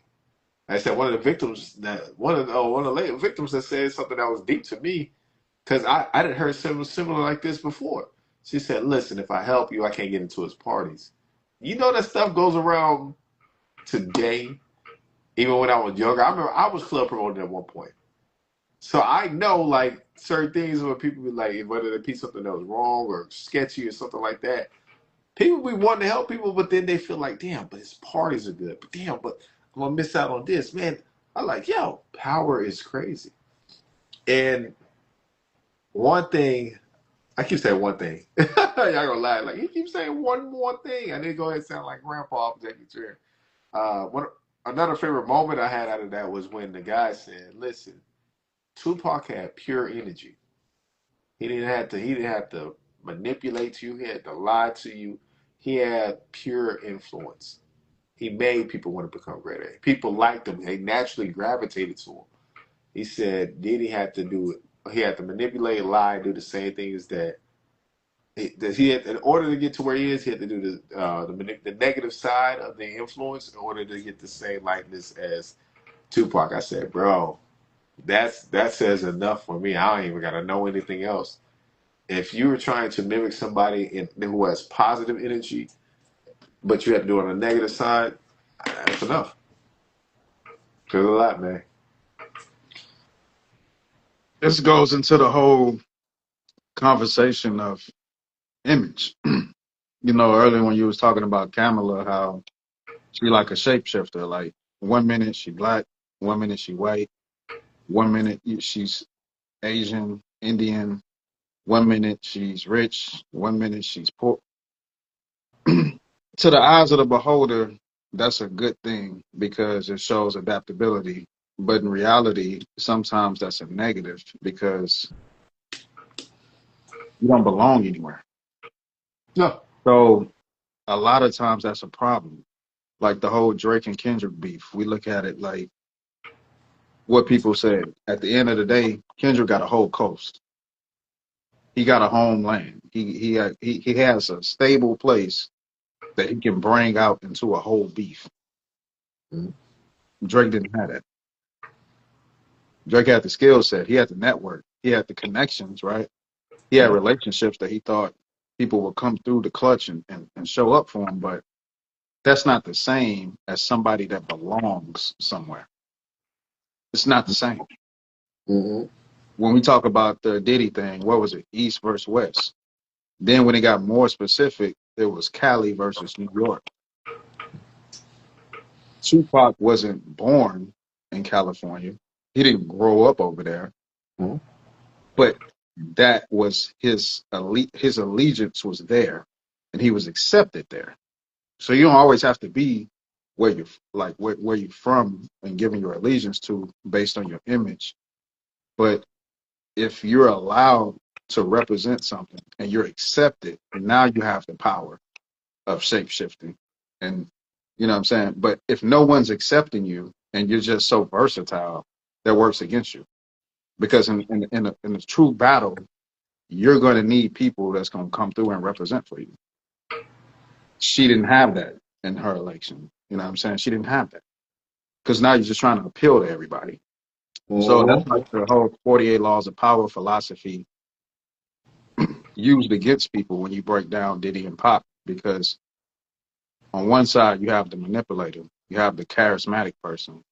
Like I said one of the victims that one of the victims that said something that was deep to me because I didn't heard something similar like this before. She said, "Listen, if I help you, I can't get into his parties." You know that stuff goes around today. Even when I was younger, I remember I was club promoting at one point. So I know like certain things where people be like, whether they see something that was wrong or sketchy or something like that. People be wanting to help people, but then they feel like, damn, but his parties are good. But damn, but I'm gonna miss out on this, man. I like, yo, power is crazy. And one thing, I keep saying one thing. Y'all gonna laugh. Like he keeps saying one more thing. I need to go ahead and sound like Grandpa from Jackie Chan. One another favorite moment I had out of that was when the guy said, "Listen, Tupac had pure energy. He didn't have to manipulate you. He had to lie to you. He had pure influence. He made people want to become greater. People liked him. They naturally gravitated to him." He said Diddy had to do it. He had to manipulate, lie, do the same things that he had. In order to get to where he is, he had to do the negative side of the influence in order to get the same likeness as Tupac. I said, bro, that says enough for me. I don't even gotta know anything else. If you were trying to mimic somebody who has positive energy, but you had to do it on the negative side, that's enough. Says a lot, man. This goes into the whole conversation of image. You know, earlier when you was talking about Kamala, how she like a shapeshifter. Like 1 minute she black, 1 minute she white, 1 minute she's Asian, Indian, 1 minute she's rich, 1 minute she's poor. To the eyes of the beholder, that's a good thing because it shows adaptability. But in reality, sometimes that's a negative because you don't belong anywhere. No. So a lot of times that's a problem. Like the whole Drake and Kendrick beef, we look at it like what people said. At the end of the day, Kendrick got a whole coast. He got a homeland. He has a stable place that he can bring out into a whole beef. Mhm. Drake didn't have that. Drake had the skill set. He had the network. He had the connections, right? He had relationships that he thought people would come through the clutch and show up for him. But that's not the same as somebody that belongs somewhere. It's not the same. Mm-hmm. When we talk about the Diddy thing, what was it? East versus West. Then when it got more specific, it was Cali versus New York. Tupac wasn't born in California. He didn't grow up over there, Mm-hmm. but that was his allegiance was there and he was accepted there. So you don't always have to be where you're like where you're from and giving your allegiance to based on your image. But if you're allowed to represent something and you're accepted, now you have the power of shape shifting. And you know what I'm saying? But if no one's accepting you and you're just so versatile, that works against you. Because in a true battle, you're going to need people that's going to come through and represent for you. She didn't have that in her election. You know what I'm saying? She didn't have that because now you're just trying to appeal to everybody. So that's Mm-hmm. like the whole 48 laws of power philosophy used against people when you break down Diddy and Pop, because on one side you have the manipulator, you have the charismatic person,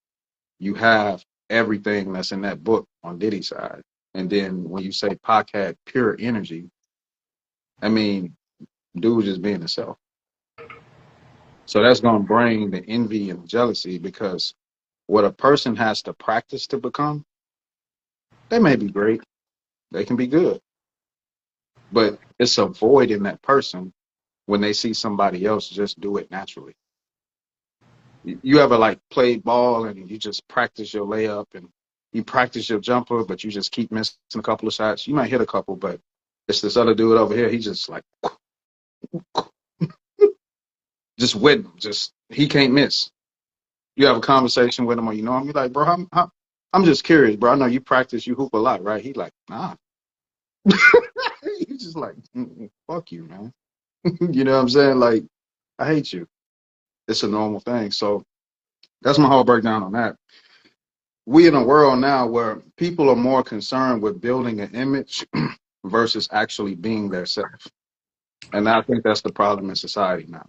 you have everything that's in that book on Diddy's side. And then when you say Pac had pure energy, I mean, dude was just being himself. So that's going to bring the envy and jealousy because what a person has to practice to become, they may be great, they can be good, but it's a void in that person when they see somebody else just do it naturally. You ever like play ball and you just practice your layup and you practice your jumper, but you just keep missing a couple of shots? You might hit a couple, but it's this other dude over here. He just like, just with him, just he can't miss. You have a conversation with him or you know him, you're like, bro, I'm just curious, bro. I know you practice, you hoop a lot, right? He like, nah. He's just like, fuck you, man. You know what I'm saying? Like, I hate you. It's a normal thing. So that's my whole breakdown on that. We in a world now where people are more concerned with building an image versus actually being their self. And I think that's the problem in society now.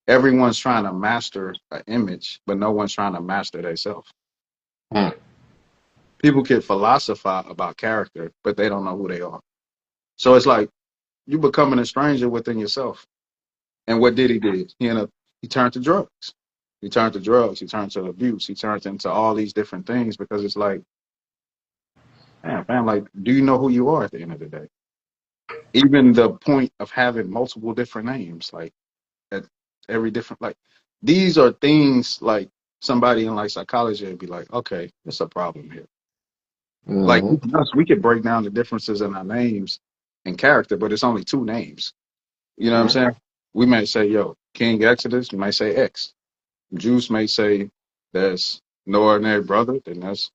Everyone's trying to master an image, but no one's trying to master themselves. Mm. People can philosophize about character, but they don't know who they are. So it's like you becoming a stranger within yourself. And what did he did? He turned to drugs. He turned to drugs. He turned to abuse. He turned into all these different things because it's like, man, fam, like, do you know who you are at the end of the day? Even the point of having multiple different names, like at every different, like, these are things like somebody in like psychology would be like, okay, there's a problem here. Like Hmm. us, we could break down the differences in our names and character, but it's only two names. You know what I'm Hmm. saying? We may say, yo, King Exodus, you might say X. Juice may say there's no ordinary brother, then that's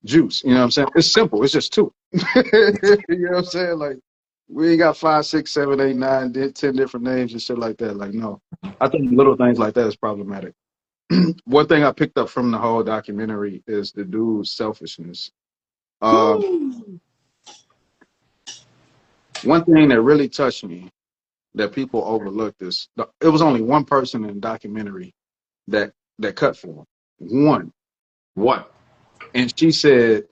Juice. You know what I'm saying? It's simple. It's just two. You know what I'm saying? Like we ain't got 5, 6, 7, 8, 9, 10 different names and shit like that. Like no, I think little things like that is problematic. One thing I picked up from the whole documentary is the dude's selfishness. Um, Woo. One thing that really touched me that people overlooked is it was only one person in the documentary that cut for him. One. One. And she said,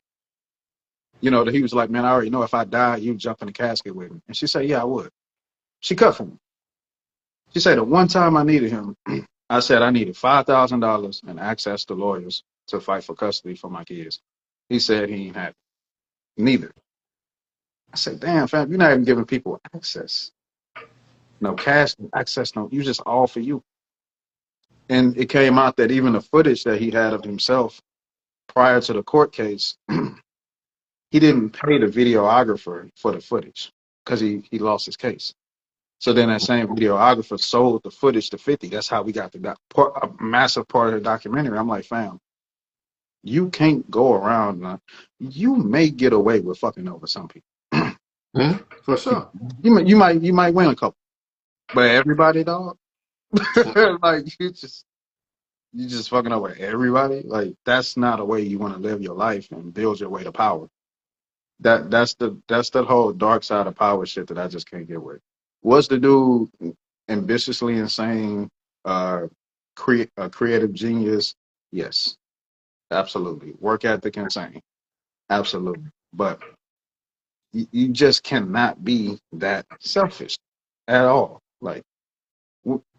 you know, that he was like, man, I already know if I die, you jump in the casket with me. And she said, yeah, I would. She cut for him. She said, the one time I needed him, I said I needed $5,000 and access to lawyers to fight for custody for my kids. He said he ain't had it. Neither. I said, damn, fam, you're not even giving people access. No cash, no access, no, you just all for you. And it came out that even the footage that he had of himself prior to the court case, he didn't pay the videographer for the footage because he lost his case. So then that same videographer sold the footage to 50. That's how we got a massive part of the documentary. I'm like, fam, you can't go around. You may get away with fucking over some people. Hmm. For sure. You might win a couple, but everybody, dog, like you just fucking over everybody. Like that's not a way you want to live your life and build your way to power. That's the whole dark side of power shit that I just can't get with. Was the dude ambitiously insane, uh, a creative genius? Yes, absolutely. Work ethic insane, absolutely. But you just cannot be that selfish at all. Like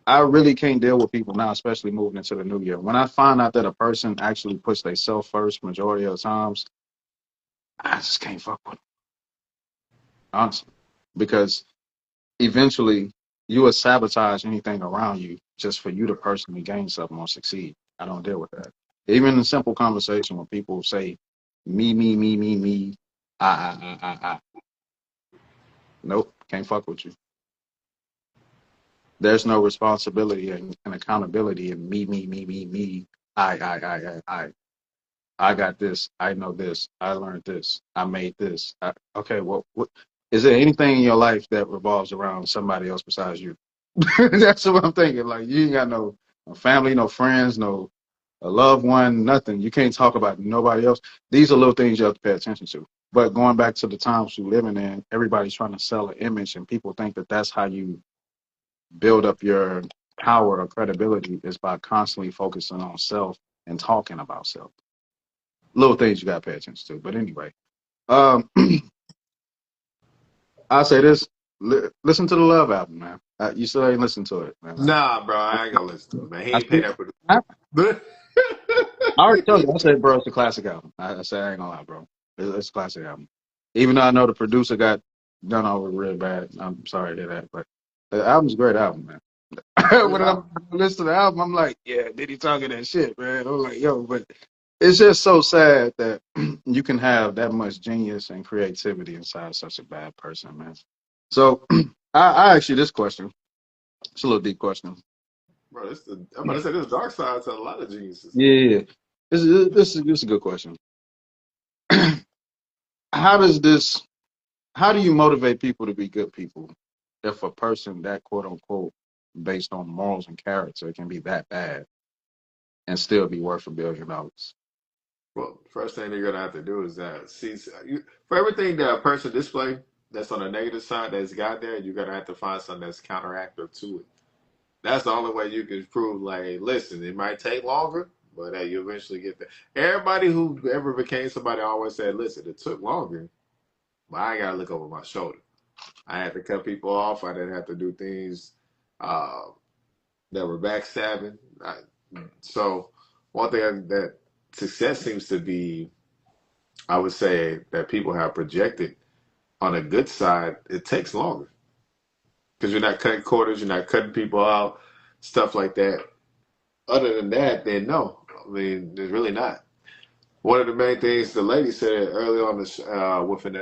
I really can't deal with people now, especially moving into the new year. When I find out that a person actually puts themselves first majority of the times, I just can't fuck with them, honestly, because eventually you will sabotage anything around you just for you to personally gain something or succeed. I don't deal with that. Even in simple conversation when people say me, I. Nope, can't fuck with you. There's no responsibility and accountability in me. I. I got this. I know this. I learned this. I made this. Okay, well, is there anything in your life that revolves around somebody else besides you? That's what I'm thinking. Like you ain't got no family, no friends, no a loved one, nothing. You can't talk about nobody else. These are little things you have to pay attention to. But going back to the times we're living in, everybody's trying to sell an image, and people think that that's how you build up your power or credibility is by constantly focusing on self and talking about self. Little things you got to pay attention to. But anyway, um, I'll say this: listen to the Love album, man. You still ain't listened to it, man. Nah, bro, I ain't gonna listen to it, man. He I, ain't pay see, that for I the. already told you. I said, bro, it's a classic album. I said, I ain't gonna lie, bro. It's a classic album. Even though I know the producer got done over real bad. I'm sorry to hear that, but the album's a great album, man. Good When I'm album. listening to the album, I'm like, yeah, Diddy talking that shit, man. I'm like, yo, but it's just so sad that you can have that much genius and creativity inside such a bad person, man. So I ask you this question. It's a little deep question. Bro, I'm about to say this dark side to a lot of geniuses. Yeah, this is a good question. How does this? How do you motivate people to be good people if a person that quote unquote based on morals and character can be that bad and still be worth $1 billion? Well, first thing they're gonna have to do is see for everything that a person display. that's on the negative side that's got there, you're gonna have to find something that's counteractive to it. That's the only way you can prove, like, hey, listen, it might take longer, but hey, you eventually get there. Everybody who ever became somebody always said, listen, it took longer, but I ain't gotta look over my shoulder. I had to cut people off. I didn't have to do things uh, that were backstabbing. So one thing that success seems to be, I would say, that people have projected on a good side, it takes longer because you're not cutting corners, you're not cutting people out, stuff like that. Other than that, then no. I mean, there's really not. One of the main things the lady said early on this within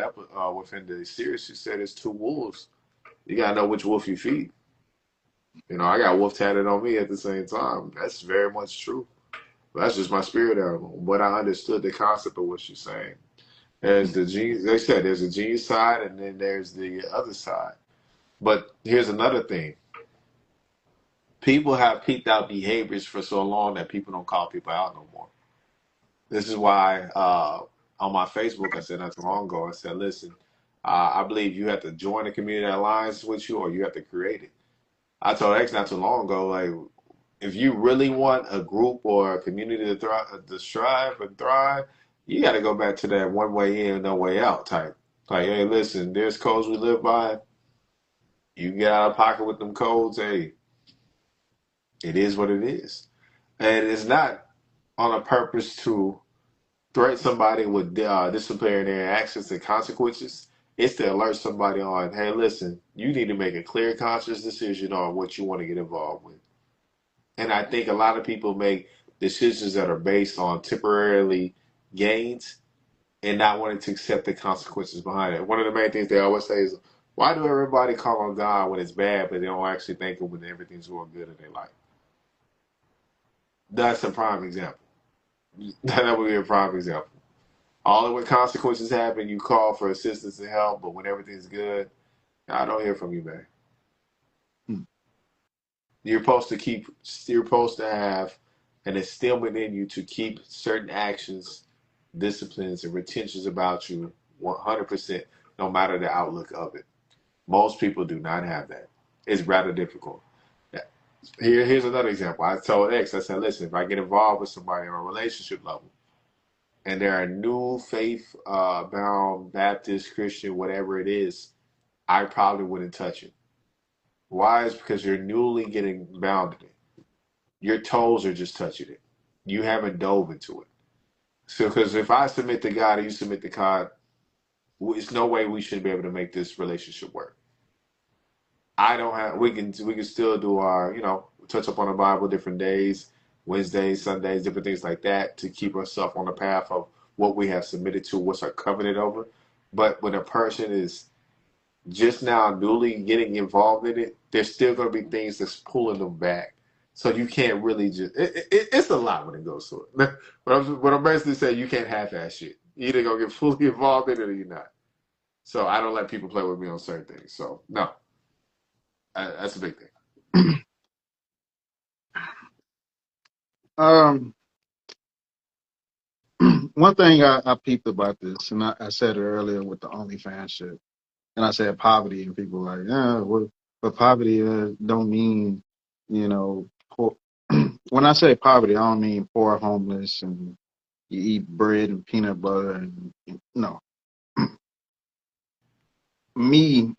the series, she said it's two wolves. You gotta know which wolf you feed. You know, I got wolf tatted on me at the same time. That's very much true. That's just my spirit animal. What I understood the concept of what she's saying. There's the gene. They said there's a gene side, and then there's the other side. But here's another thing: people have peaked out behaviors for so long that people don't call people out no more. This is why on my Facebook I said not too long ago, I said, listen, I believe you have to join a community that aligns with you, or you have to create it. I told X not too long ago, like, if you really want a group or a community to thrive, to strive and thrive, you got to go back to that one way in, no way out type. Like, hey, listen, there's codes we live by. You get out of pocket with them codes. Hey, it is what it is, and it's not on a purpose to threaten somebody with disciplinary actions and consequences. It's to alert somebody on, hey, listen, you need to make a clear, conscious decision on what you want to get involved with. And I think a lot of people make decisions that are based on temporarily gains and not wanting to accept the consequences behind it. One of the main things they always say is, why do everybody call on God when it's bad, but they don't actually thank Him when everything's going good in their life? That's a prime example. That would be a prime example. All of when consequences happen, you call for assistance and help, but when everything's good, I don't hear from you, man. Hmm. You're supposed to have an instillment in you to keep certain actions, disciplines, and retentions about you 100%, no matter the outlook of it. Most people do not have that. It's rather difficult. Here's another example. I told X, I said, listen, if I get involved with somebody on a relationship level, and they're a new faith bound Baptist, Christian, whatever it is, I probably wouldn't touch it. Why? Is because you're newly getting bounded in. Your toes are just touching it. You haven't dove into it. So, because if I submit to God and you submit to God, it's no way we should be able to make this relationship work. I don't have. We can still do our touch up on the Bible different days, Wednesdays, Sundays, different things like that to keep ourselves on the path of what we have submitted to, what's our covenant over. But when a person is just now newly getting involved in it, there's still going to be things that's pulling them back. So you can't really just. It's a lot when it goes to it. What I'm basically saying, you can't half-ass shit. You're either gonna get fully involved in it or you're not. So I don't let people play with me on certain things. So no, that's a big thing. Um, one thing I peeped about this, and I said it earlier with the OnlyFans shit, and I said poverty, and people were like, yeah, well, but poverty don't mean, poor. When I say poverty, I don't mean poor, homeless, and you eat bread and peanut butter, and no, me,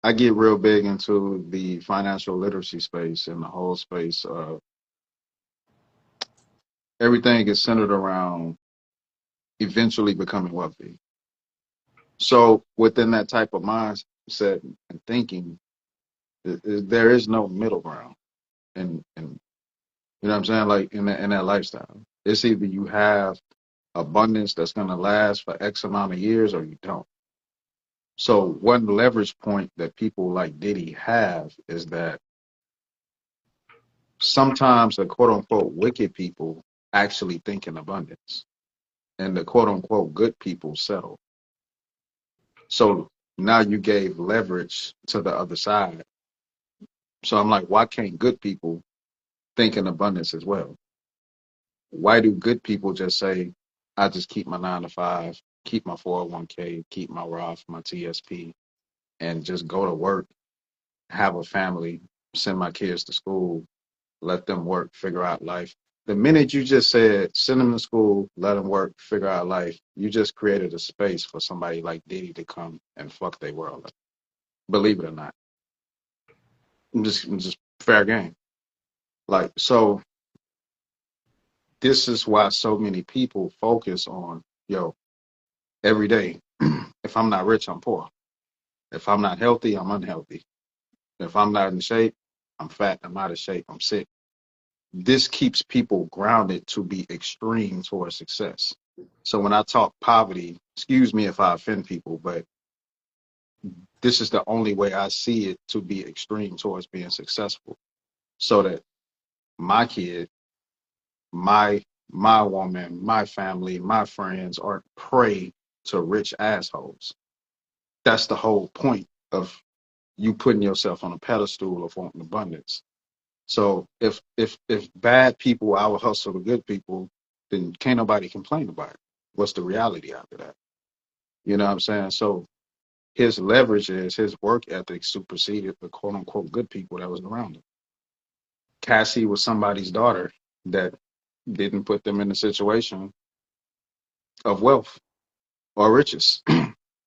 I get real big into the financial literacy space and the whole space of everything is centered around eventually becoming wealthy. So within that type of mindset and thinking, there is no middle ground, and you know what I'm saying, like in that lifestyle. It's either you have abundance that's going to last for X amount of years, or you don't. So one leverage point that people like Diddy have is that sometimes the quote unquote wicked people actually think in abundance, and the quote unquote good people settle. So now you gave leverage to the other side. So I'm like, why can't good people think in abundance as well? Why do good people just say, I just keep my 9 to 5, keep my 401k, keep my Roth, my TSP? and just go to work, have a family, send my kids to school, let them work, figure out life. The minute you just said send them to school, let them work, figure out life, you just created a space for somebody like Diddy to come and fuck their world up. Believe it or not, I'm just fair game. Like so, this is why so many people focus on yo every day. If I'm not rich, I'm poor. If I'm not healthy, I'm unhealthy. If I'm not in shape, I'm fat. I'm out of shape. I'm sick. This keeps people grounded to be extreme towards success. So when I talk poverty, excuse me if I offend people, but this is the only way I see it to be extreme towards being successful. So that my kid, my woman, my family, my friends aren't prey to rich assholes. That's the whole point of you putting yourself on a pedestal of wanting abundance. So if bad people out hustle the good people, then can't nobody complain about it. What's the reality after that? You know what I'm saying? So his leverage is his work ethic superseded the quote unquote good people that was around him. Cassie was somebody's daughter that didn't put them in a situation of wealth or riches.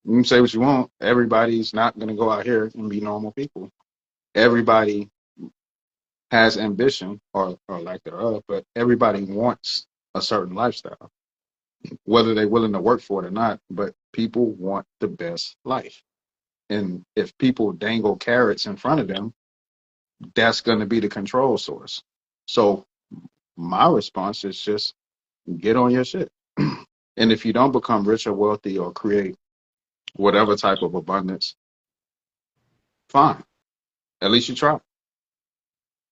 You can say what you want. Everybody's not going to go out here and be normal people. Everybody has ambition or lack thereof, but everybody wants a certain lifestyle, whether they're willing to work for it or not. But people want the best life. And if people dangle carrots in front of them, that's going to be the control source. So my response is just get on your shit. And if you don't become rich or wealthy or create whatever type of abundance, fine. At least you try.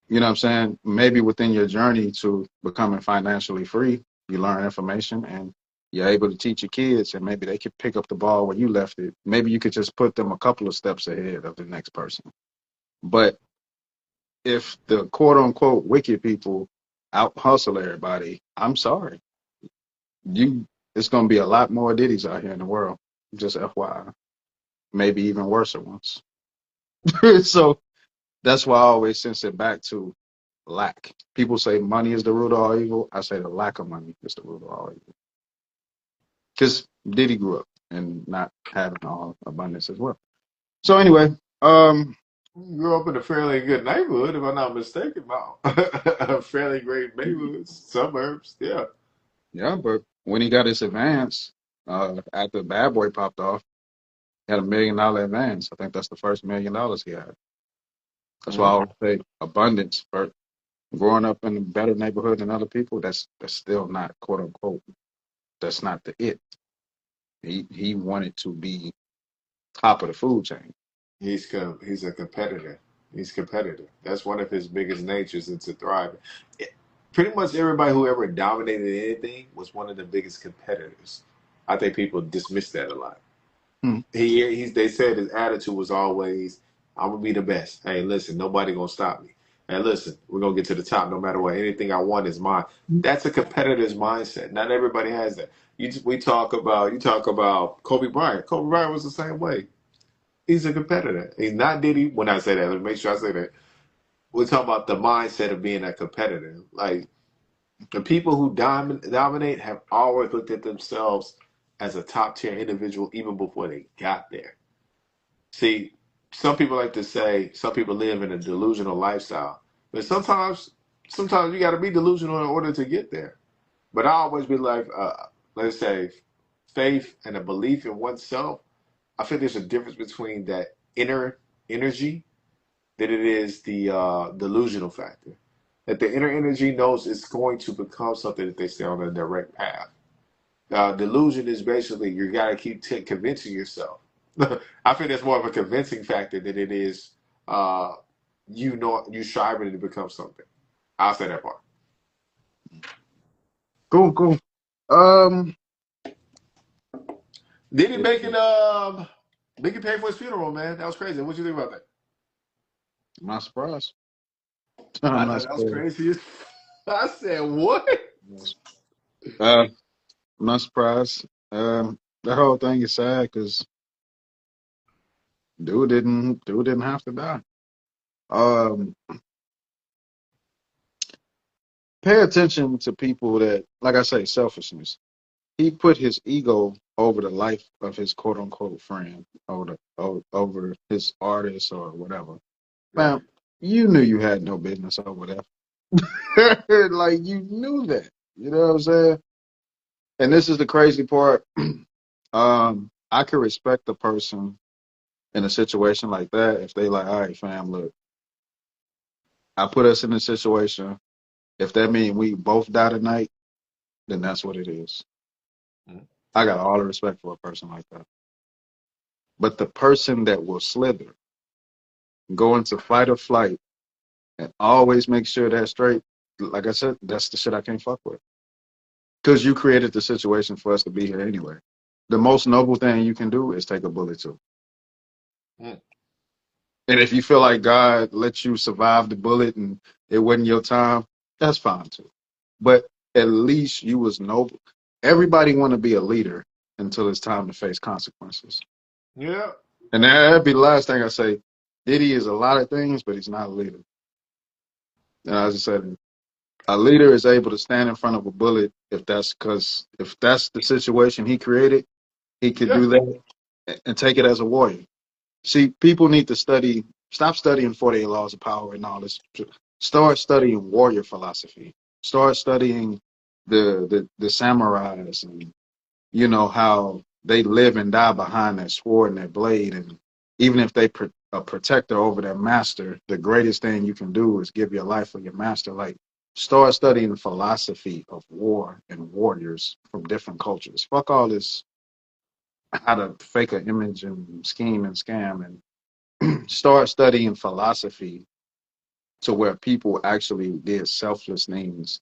You know what I'm saying? Maybe within your journey to becoming financially free, you learn information and you're able to teach your kids, and maybe they could pick up the ball where you left it. Maybe you could just put them a couple of steps ahead of the next person. But if the quote unquote wicked people out hustle everybody, I'm sorry. You It's gonna be a lot more Diddy's out here in the world. Just FYI. Maybe even worse ones. So that's why I always sense it back to lack. People say money is the root of all evil. I say the lack of money is the root of all evil. Because Diddy grew up and not having all abundance as well. So anyway, You grew up in a fairly good neighborhood, if I'm not mistaken, about a fairly great neighborhoods, suburbs. Yeah. yeah, but when he got his advance, after Bad Boy popped off, he had $1 million advance. I think that's the first $1 million he had. That's why I Mm. always say abundance. But growing up in a better neighborhood than other people, that's still not quote unquote. That's not the it. He wanted to be top of the food chain. He's a competitor. He's competitive. That's one of his biggest natures into thriving. Pretty much everybody who ever dominated anything was one of the biggest competitors. I think people dismiss that a lot. Hmm. They said his attitude was always, I'm gonna be the best. Hey, listen, nobody gonna stop me. Hey, listen, we're gonna get to the top no matter what. Anything I want is mine. That's a competitor's mindset. Not everybody has that. You talk about Kobe Bryant. Kobe Bryant was the same way. He's a competitor. He's not Diddy. When I say that, let me make sure I say that. We're talking about the mindset of being a competitor. Like the people who dominate have always looked at themselves as a top tier individual even before they got there. See, some people like to say some people live in a delusional lifestyle, but sometimes you got to be delusional in order to get there. But I always be like, let's say, faith and a belief in oneself. I think there's a difference between that inner energy than it is the delusional factor. That the inner energy knows it's going to become something if they stay on a direct path. Delusion is basically you got to keep convincing yourself. I think that's more of a convincing factor than it is uh, you striving to become something. I'll say that part. Cool, cool. Um, Did he make it? Make it pay for his funeral, man. That was crazy. What you think about that? I'm not surprised. I I'm not thought that was surprised. crazy. I said, what? Uh, I'm not surprised. The whole thing is sad because Dude didn't have to die. Um, Pay attention to people that, like I say, selfishness. He put his ego over the life of his quote unquote friend, over his artist or whatever. Yeah. Man, you knew you had no business over there. Like you knew that. You know what I'm saying? And this is the crazy part. I could respect the person in a situation like that if they like, all right, fam, look, I put us in a situation. If that means we both die tonight, then that's what it is. Mhm. I got all the respect for a person like that. But the person that will slither, go into fight or flight, and always make sure that's straight, like I said, that's the shit I can't fuck with. Because you created the situation for us to be here anyway. The most noble thing you can do is take a bullet too. Mm. And if you feel like God let you survive the bullet and it wasn't your time, that's fine too. But at least you was noble. Everybody want to be a leader until it's time to face consequences. Yeah. And that'd be the last thing I say. Diddy is a lot of things, but he's not a leader. And as I said, a leader is able to stand in front of a bullet if that's the situation he created, he could Yeah. do that and take it as a warrior. See, people need to stop studying 48 laws of power and all this. Start studying warrior philosophy. Start studying the samurais and how they live and die behind their sword and their blade. And even if they a protector over their master, the greatest thing you can do is give your life for your master. Like, start studying the philosophy of war and warriors from different cultures. Fuck all this how to fake an image and scheme and scam, and start studying philosophy to where people actually did selfless things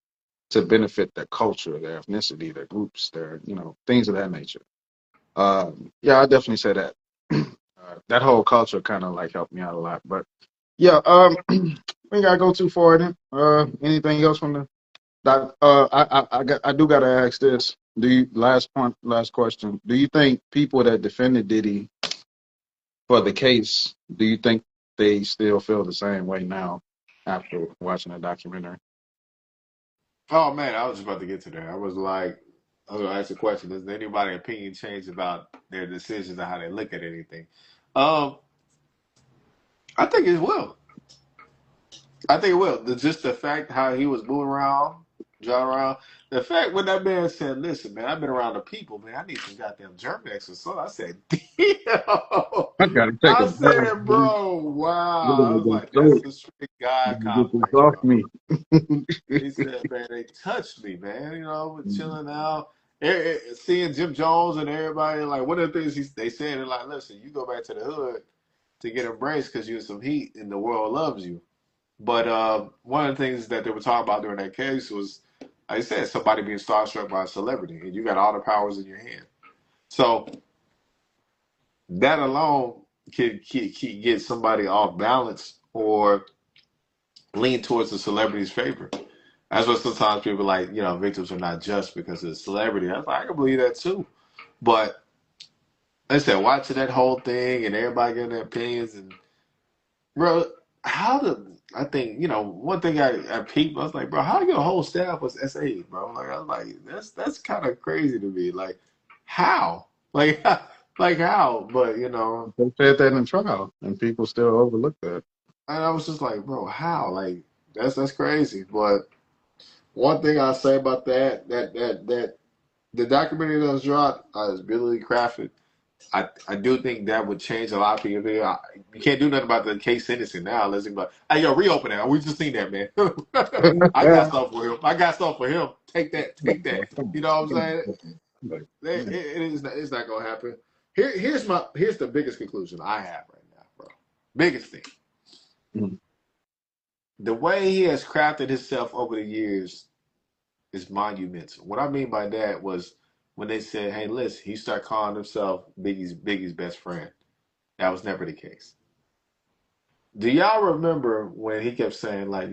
to benefit their culture, their ethnicity, their groups, their things of that nature. Yeah, I definitely say that. That whole culture kind of like helped me out a lot. But yeah, we ain't gotta go too far in it. Anything else from the that? I do gotta ask this. Last question? Do you think people that defended Diddy for the case, do you think they still feel the same way now after watching the documentary? Oh man, I was just about to get to that. I was gonna ask a question. Does anybody opinion change about their decisions and how they look at anything? Um, I think it will. I think it will. Just the fact how he was moving around, driving around. The fact when that man said, "Listen, man, I've been around the people, man. I need some goddamn Germ-X or something." I said, "Damn." I gotta take a I breath. said, "Bro, wow." I was Really like, "That's gonna the straight guy get this complex, off bro." me. He said, "Man, they touched me, man. You know, we're chilling out, seeing Jim Jones and everybody. Like one of the things they said, they're like, listen, you go back to the hood to get embraced because you're some heat and the world loves you." But one of the things that they were talking about during that case was, like I said, somebody being starstruck by a celebrity, and you got all the powers in your hand. So that alone can get somebody off balance or lean towards the celebrity's favor. That's what sometimes people like, victims are not just because of the celebrity. I can believe that too. But like I said, watching that whole thing and everybody getting their opinions and bro, how the I think, one thing I peeped, I was like, bro, how your whole staff was SAs, bro? Like I was like, that's kind of crazy to me. Like, how? Like like how? But They said that in trial, and people still overlook that. and I was just like, bro, how? Like that's crazy. But one thing I say about that the documentary that was dropped is really crafted. I do think that would change a lot of people. You can't do nothing about the case sentencing now. Let's think about, hey, yo, reopen that. We just seen that, man. I got stuff for him. I got stuff for him. Take that. Take that. You know what I'm saying? Like, It's not gonna happen. Here's the biggest conclusion I have right now, bro. Biggest thing. mm, The way he has crafted himself over the years is monumental. What I mean by that was when they said, "Hey, listen," he started calling himself Biggie's best friend. That was never the case. Do y'all remember when he kept saying like,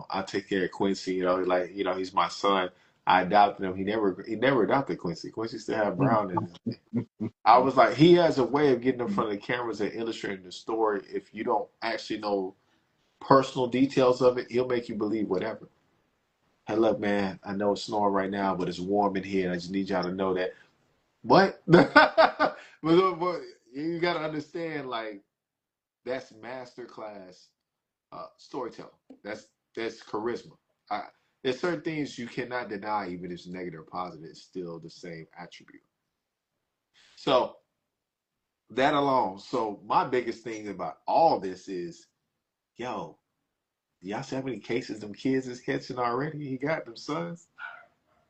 I take care of Quincy, like, he's my son. I adopted him. He never adopted Quincy. Quincy still had Brown in his name. I was like, he has a way of getting in front of the cameras and illustrating the story. If you don't actually know personal details of it, he'll make you believe whatever. Hey, look, man, I know it's snowing right now, but it's warm in here, and I just need y'all to know that. What? But you got to understand, like, that's master class storytelling. That's charisma. I, there's certain things you cannot deny, even if it's negative or positive. It's still the same attribute. So that alone. So my biggest thing about all this is, yo, y'all see how many cases them kids is catching already? He got them sons.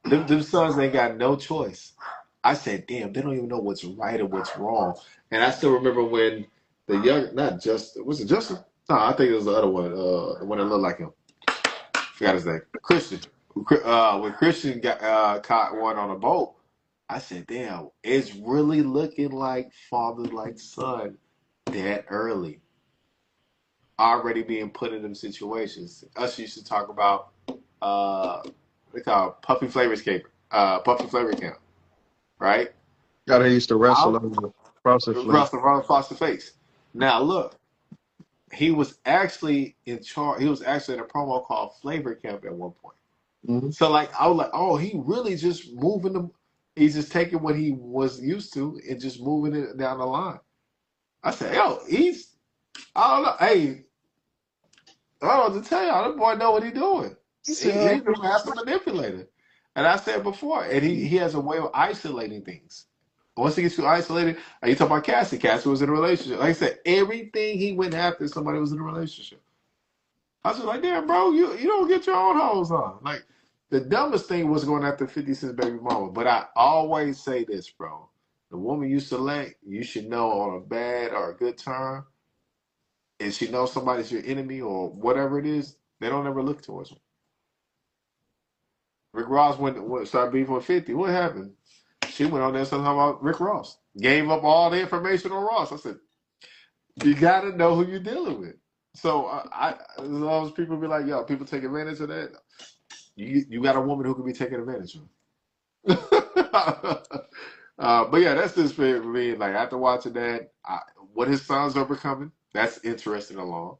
Them sons ain't got no choice. I said, damn, they don't even know what's right or what's wrong. And I still remember when the young, not just, was it Justin? No, I think it was the other one, the one that looked like him. Forgot his name. Christian. When Christian got caught one on a boat, I said, damn, it's really looking like father like son that early. Already being put in them situations. Us used to talk about they call it puppy flavor camp, right? God, I used to I wrestle over process flavor. Russell run across the face. Now look, he was actually in charge. He was actually in a promo called Flavor Camp at one point. Mm-hmm. So like I was like, oh, he really just moving them. He's just taking what he was used to and just moving it down the line. I said, yo, I don't know. Hey, I don't know what to tell y'all. That boy know what he doing. He's So, a master manipulator. And I said before, and he has a way of isolating things. Once he gets too isolated, you talk about Cassie. Cassie was in a relationship. Like I said, everything he went after, somebody was in a relationship. I was like, damn, bro, you don't get your own hoes on. Like, the dumbest thing was going after 50 Cent's baby mama. But I always say this, bro. The woman you select, you should know on a bad or a good term. And she knows somebody's your enemy or whatever it is, they don't ever look towards them. Rick Ross started beefing with 50. What happened? She went on there and started talking about Rick Ross. Gave up all the information on Ross. I said, you got to know who you're dealing with. So as long as people be like, yo, people take advantage of that, you got a woman who can be taken advantage of. But yeah, that's just for me. Like after watching that, what his sons are becoming, that's interesting along.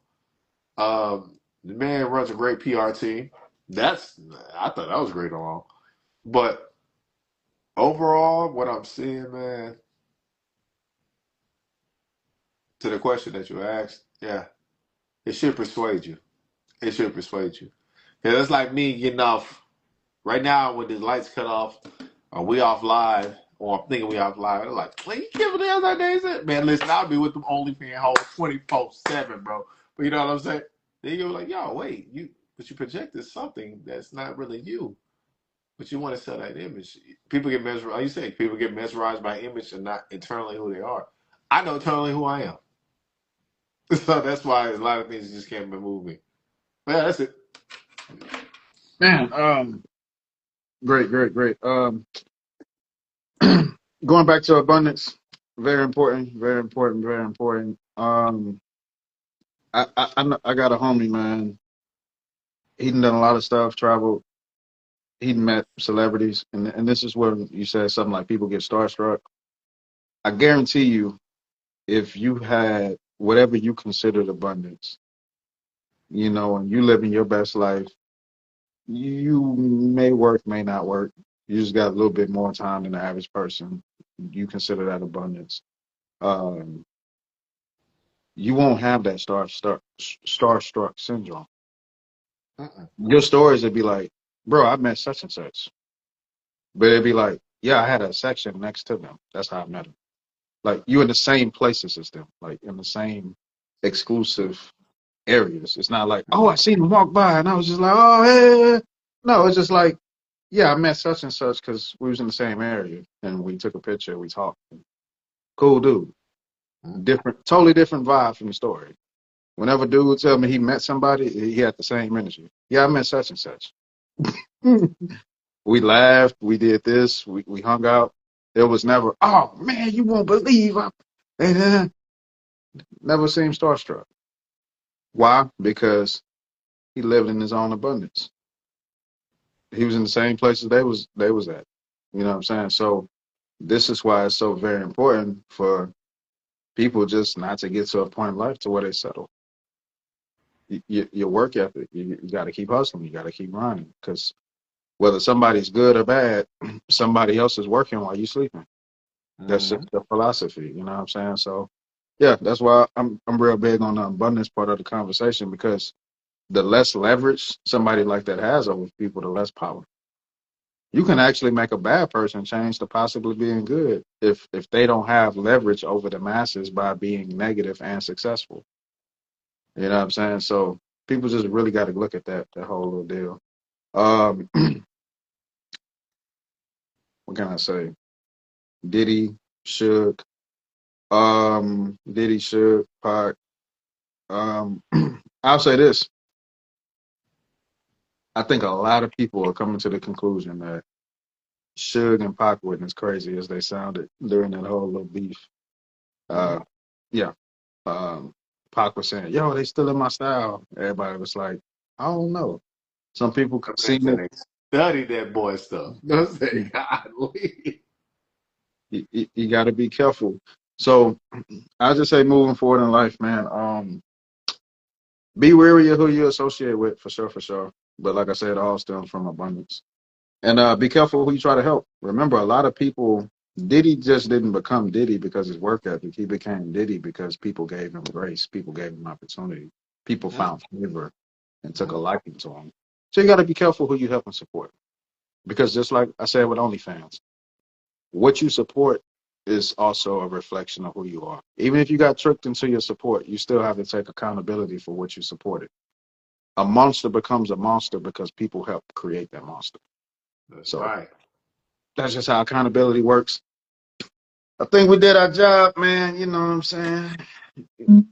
The man runs a great PR team. I thought that was great along. But overall, what I'm seeing, man, to the question that you asked, yeah, it should persuade you. It should persuade you. Yeah, it's like me getting off right now when the lights cut off, or we off live, or I'm thinking we off live. They're like, "Man, you giving the other days it?" Man, listen, I'll be with them OnlyFans hoes 24/7, bro. But you know what I'm saying? Then you're like, "Yo, wait, but you projected something that's not really you, but you want to sell that image." People get mesmerized. Like you say, people get mesmerized by image and not internally who they are. I know internally who I am, so that's why a lot of things just can't move me. But yeah, that's it. man, great, great, great. Going back to abundance, very important, very important, very important. I got a homie, man. He done a lot of stuff, traveled. He met celebrities, and this is where you said something like people get starstruck. I guarantee you, if you had whatever you considered abundance, and you living your best life, you may work, may not work. You just got a little bit more time than the average person. You consider that abundance. Um, you won't have that starstruck syndrome. Mm-mm. Your stories would be like, bro, I met such and such. But it'd be like, yeah, I had a section next to them. That's how I met them. Like you in the same places as them, like in the same exclusive areas. It's not like, oh, I seen him walk by and I was just like, oh, hey. No, it's just like, yeah, I met such and such because we was in the same area and we took a picture, we talked. Cool dude. Different, totally different vibe from the story. Whenever dude would tell me he met somebody, he had the same energy. Yeah, I met such and such. We laughed, we did this, we hung out. It was never, oh man, you won't believe I and never seemed starstruck. Why? Because he lived in his own abundance. He was in the same places they was at. You know what I'm saying? So this is why it's so very important for people just not to get to a point in life to where they settle. Your work ethic, you got to keep hustling. You got to keep grinding because whether somebody's good or bad, somebody else is working while you sleeping. That's just Hmm. the philosophy. You know what I'm saying? So yeah, that's why I'm real big on the abundance part of the conversation because the less leverage somebody like that has over people, the less power. You can actually make a bad person change to possibly being good if they don't have leverage over the masses by being negative and successful. You know what I'm saying? So people just really got to look at that whole little deal. Um, what can I say? Diddy, Suge, Diddy, Suge, Pac. Um, I'll say this: I think a lot of people are coming to the conclusion that Suge and Pac weren't as crazy as they sounded during that whole little beef. Hmm. Uh, yeah, Pac was saying, "Yo, they still in my style." Everybody was like, "I don't know." Some people That man seen said it. they studied that boy stuff. I say, golly. You got to be careful. So I just say, moving forward in life, man. Be wary of who you associate with, for sure, for sure. But like I said, it all stems from abundance. And be careful who you try to help. Remember, a lot of people, Diddy just didn't become Diddy because his work ethic. He became Diddy because people gave him grace, people gave him opportunity, people found favor and took a Mm-hmm. liking to him. So you got to be careful who you help and support. Because just like I said with OnlyFans, what you support is also a reflection of who you are. Even if you got tricked into your support, you still have to take accountability for what you supported. A monster becomes a monster because people help create that monster. That's So right. that's just how accountability works. I think we did our job, man. You know what I'm saying?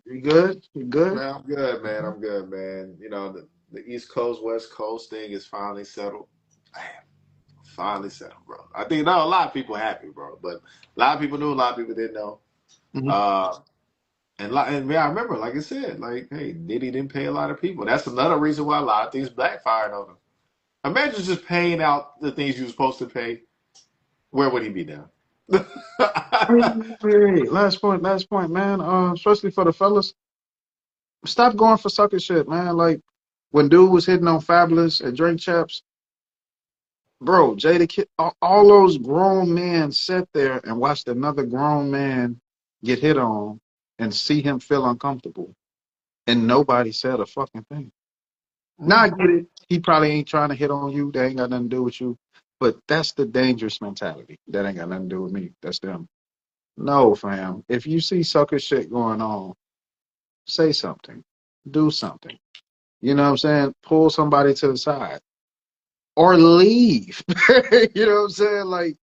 You good? You good? Man, I'm good, man. I'm good, man. You know, the East Coast, West Coast thing is finally settled. Man, finally settled, bro. I think not a lot of people happy, bro, but a lot of people knew, a lot of people didn't know. Hmm. Uh, and man, I remember, like I said, like, hey, Diddy didn't pay a lot of people. That's another reason why a lot of things backfired on him. Imagine just paying out the things you were supposed to pay. Where would he be now? Hey, last point, man. Especially for the fellas, stop going for sucker shit, man. Like when dude was hitting on Fabulous at Drink Chaps, bro, Jada Kid, all those grown men sat there and watched another grown man get hit on and see him feel uncomfortable, and nobody said a fucking thing. Now I Mm. get it. He probably ain't trying to hit on you. That ain't got nothing to do with you. But that's the dangerous mentality. That ain't got nothing to do with me. That's them. No, fam. If you see sucker shit going on, say something. Do something. You know what I'm saying? Pull somebody to the side or leave. You know what I'm saying? Like,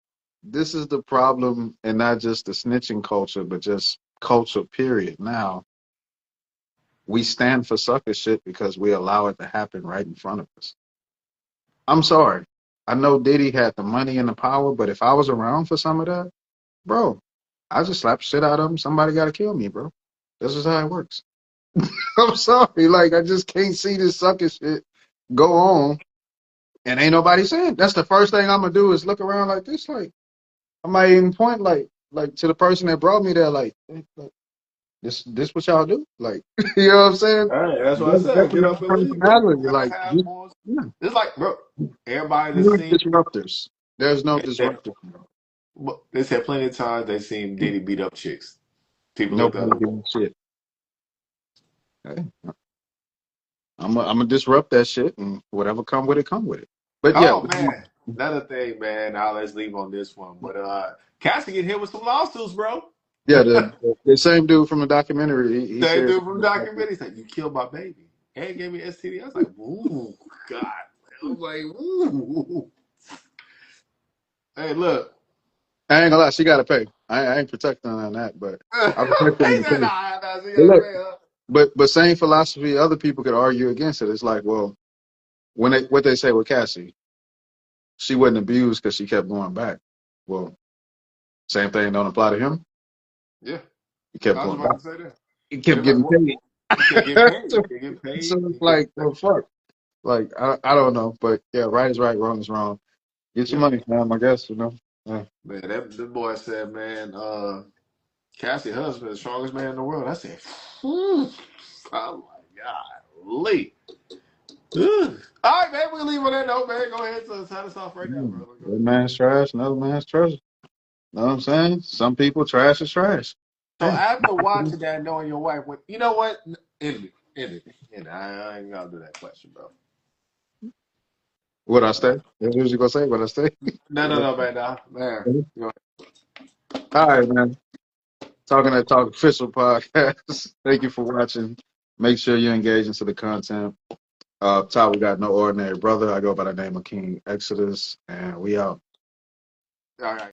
this is the problem, and not just the snitching culture, but just culture, period. Now, we stand for sucker shit because we allow it to happen right in front of us. I'm sorry. I know Diddy had the money and the power, but if I was around for some of that, bro, I just slap shit out of him. Somebody got to kill me, bro. This is how it works. I'm sorry. Like, I just can't see this sucker shit go on and ain't nobody saying. That's the first thing I'm going to do is look around like this. Like, I might even point like to the person that brought me there, like, "Hey, look, this what y'all do? Like, you know what I'm saying? All right, that's what I That's said. Get my up and leave, bro. You personality. gotta Like, have more. yeah, It's like, bro, everybody that's we're seen. disruptors. There's no They said, disruptors. they said plenty of times they seen Diddy beat up chicks. People looked Nobody up. doing shit. Hey, I'm gonna disrupt that shit, and whatever come with it, come with it. But yeah, Oh man, another thing, man. Now let's leave on this one. But Cassie get hit with some lawsuits, bro. yeah, the same dude from the documentary, he Same said, dude from the documentary said, "You killed my baby and gave me STD." I was like, "Ooh, God." I was like, "Ooh." Hey, look. I ain't gonna lie, she gotta pay. I ain't protecting her on that, but I respect her He on the said, pay. "Nah, nah, she But gotta look, pay her." but same philosophy, other people could argue against it. It's like, well, when they what they say with Cassie, she wasn't abused because she kept going back. Well, same thing don't apply to him. Yeah, He kept I was going back. about to say that. He kept Everybody, getting what? paid. He kept getting paid. so, He kept getting so paid. it's like, well, fuck. Like I don't know, but yeah, right is right, wrong is wrong. Get your Yeah. money, fam. I guess Yeah. Man, that boy said, man, Cassie husband is the strongest man in the world. I said, hmm. Oh my God, Lee. Ugh. All right, man, we'll leave on that note, man. Go ahead and sign us off right now, brother. Go One ahead. man's trash, another man's treasure. Know what I'm saying? Some people trash is trash. So Hey, after watching that, knowing your wife, went, you know what? End it. I ain't gonna do that question, bro. what I say? That's what you gonna say? What I say? No, man, nah, man. You know, All right, man. Talking that talk official podcast. Thank you for watching. Make sure you engage into the content. Up top, we got No Ordinary Brother. I go by the name of King Exodus, and we out. all right.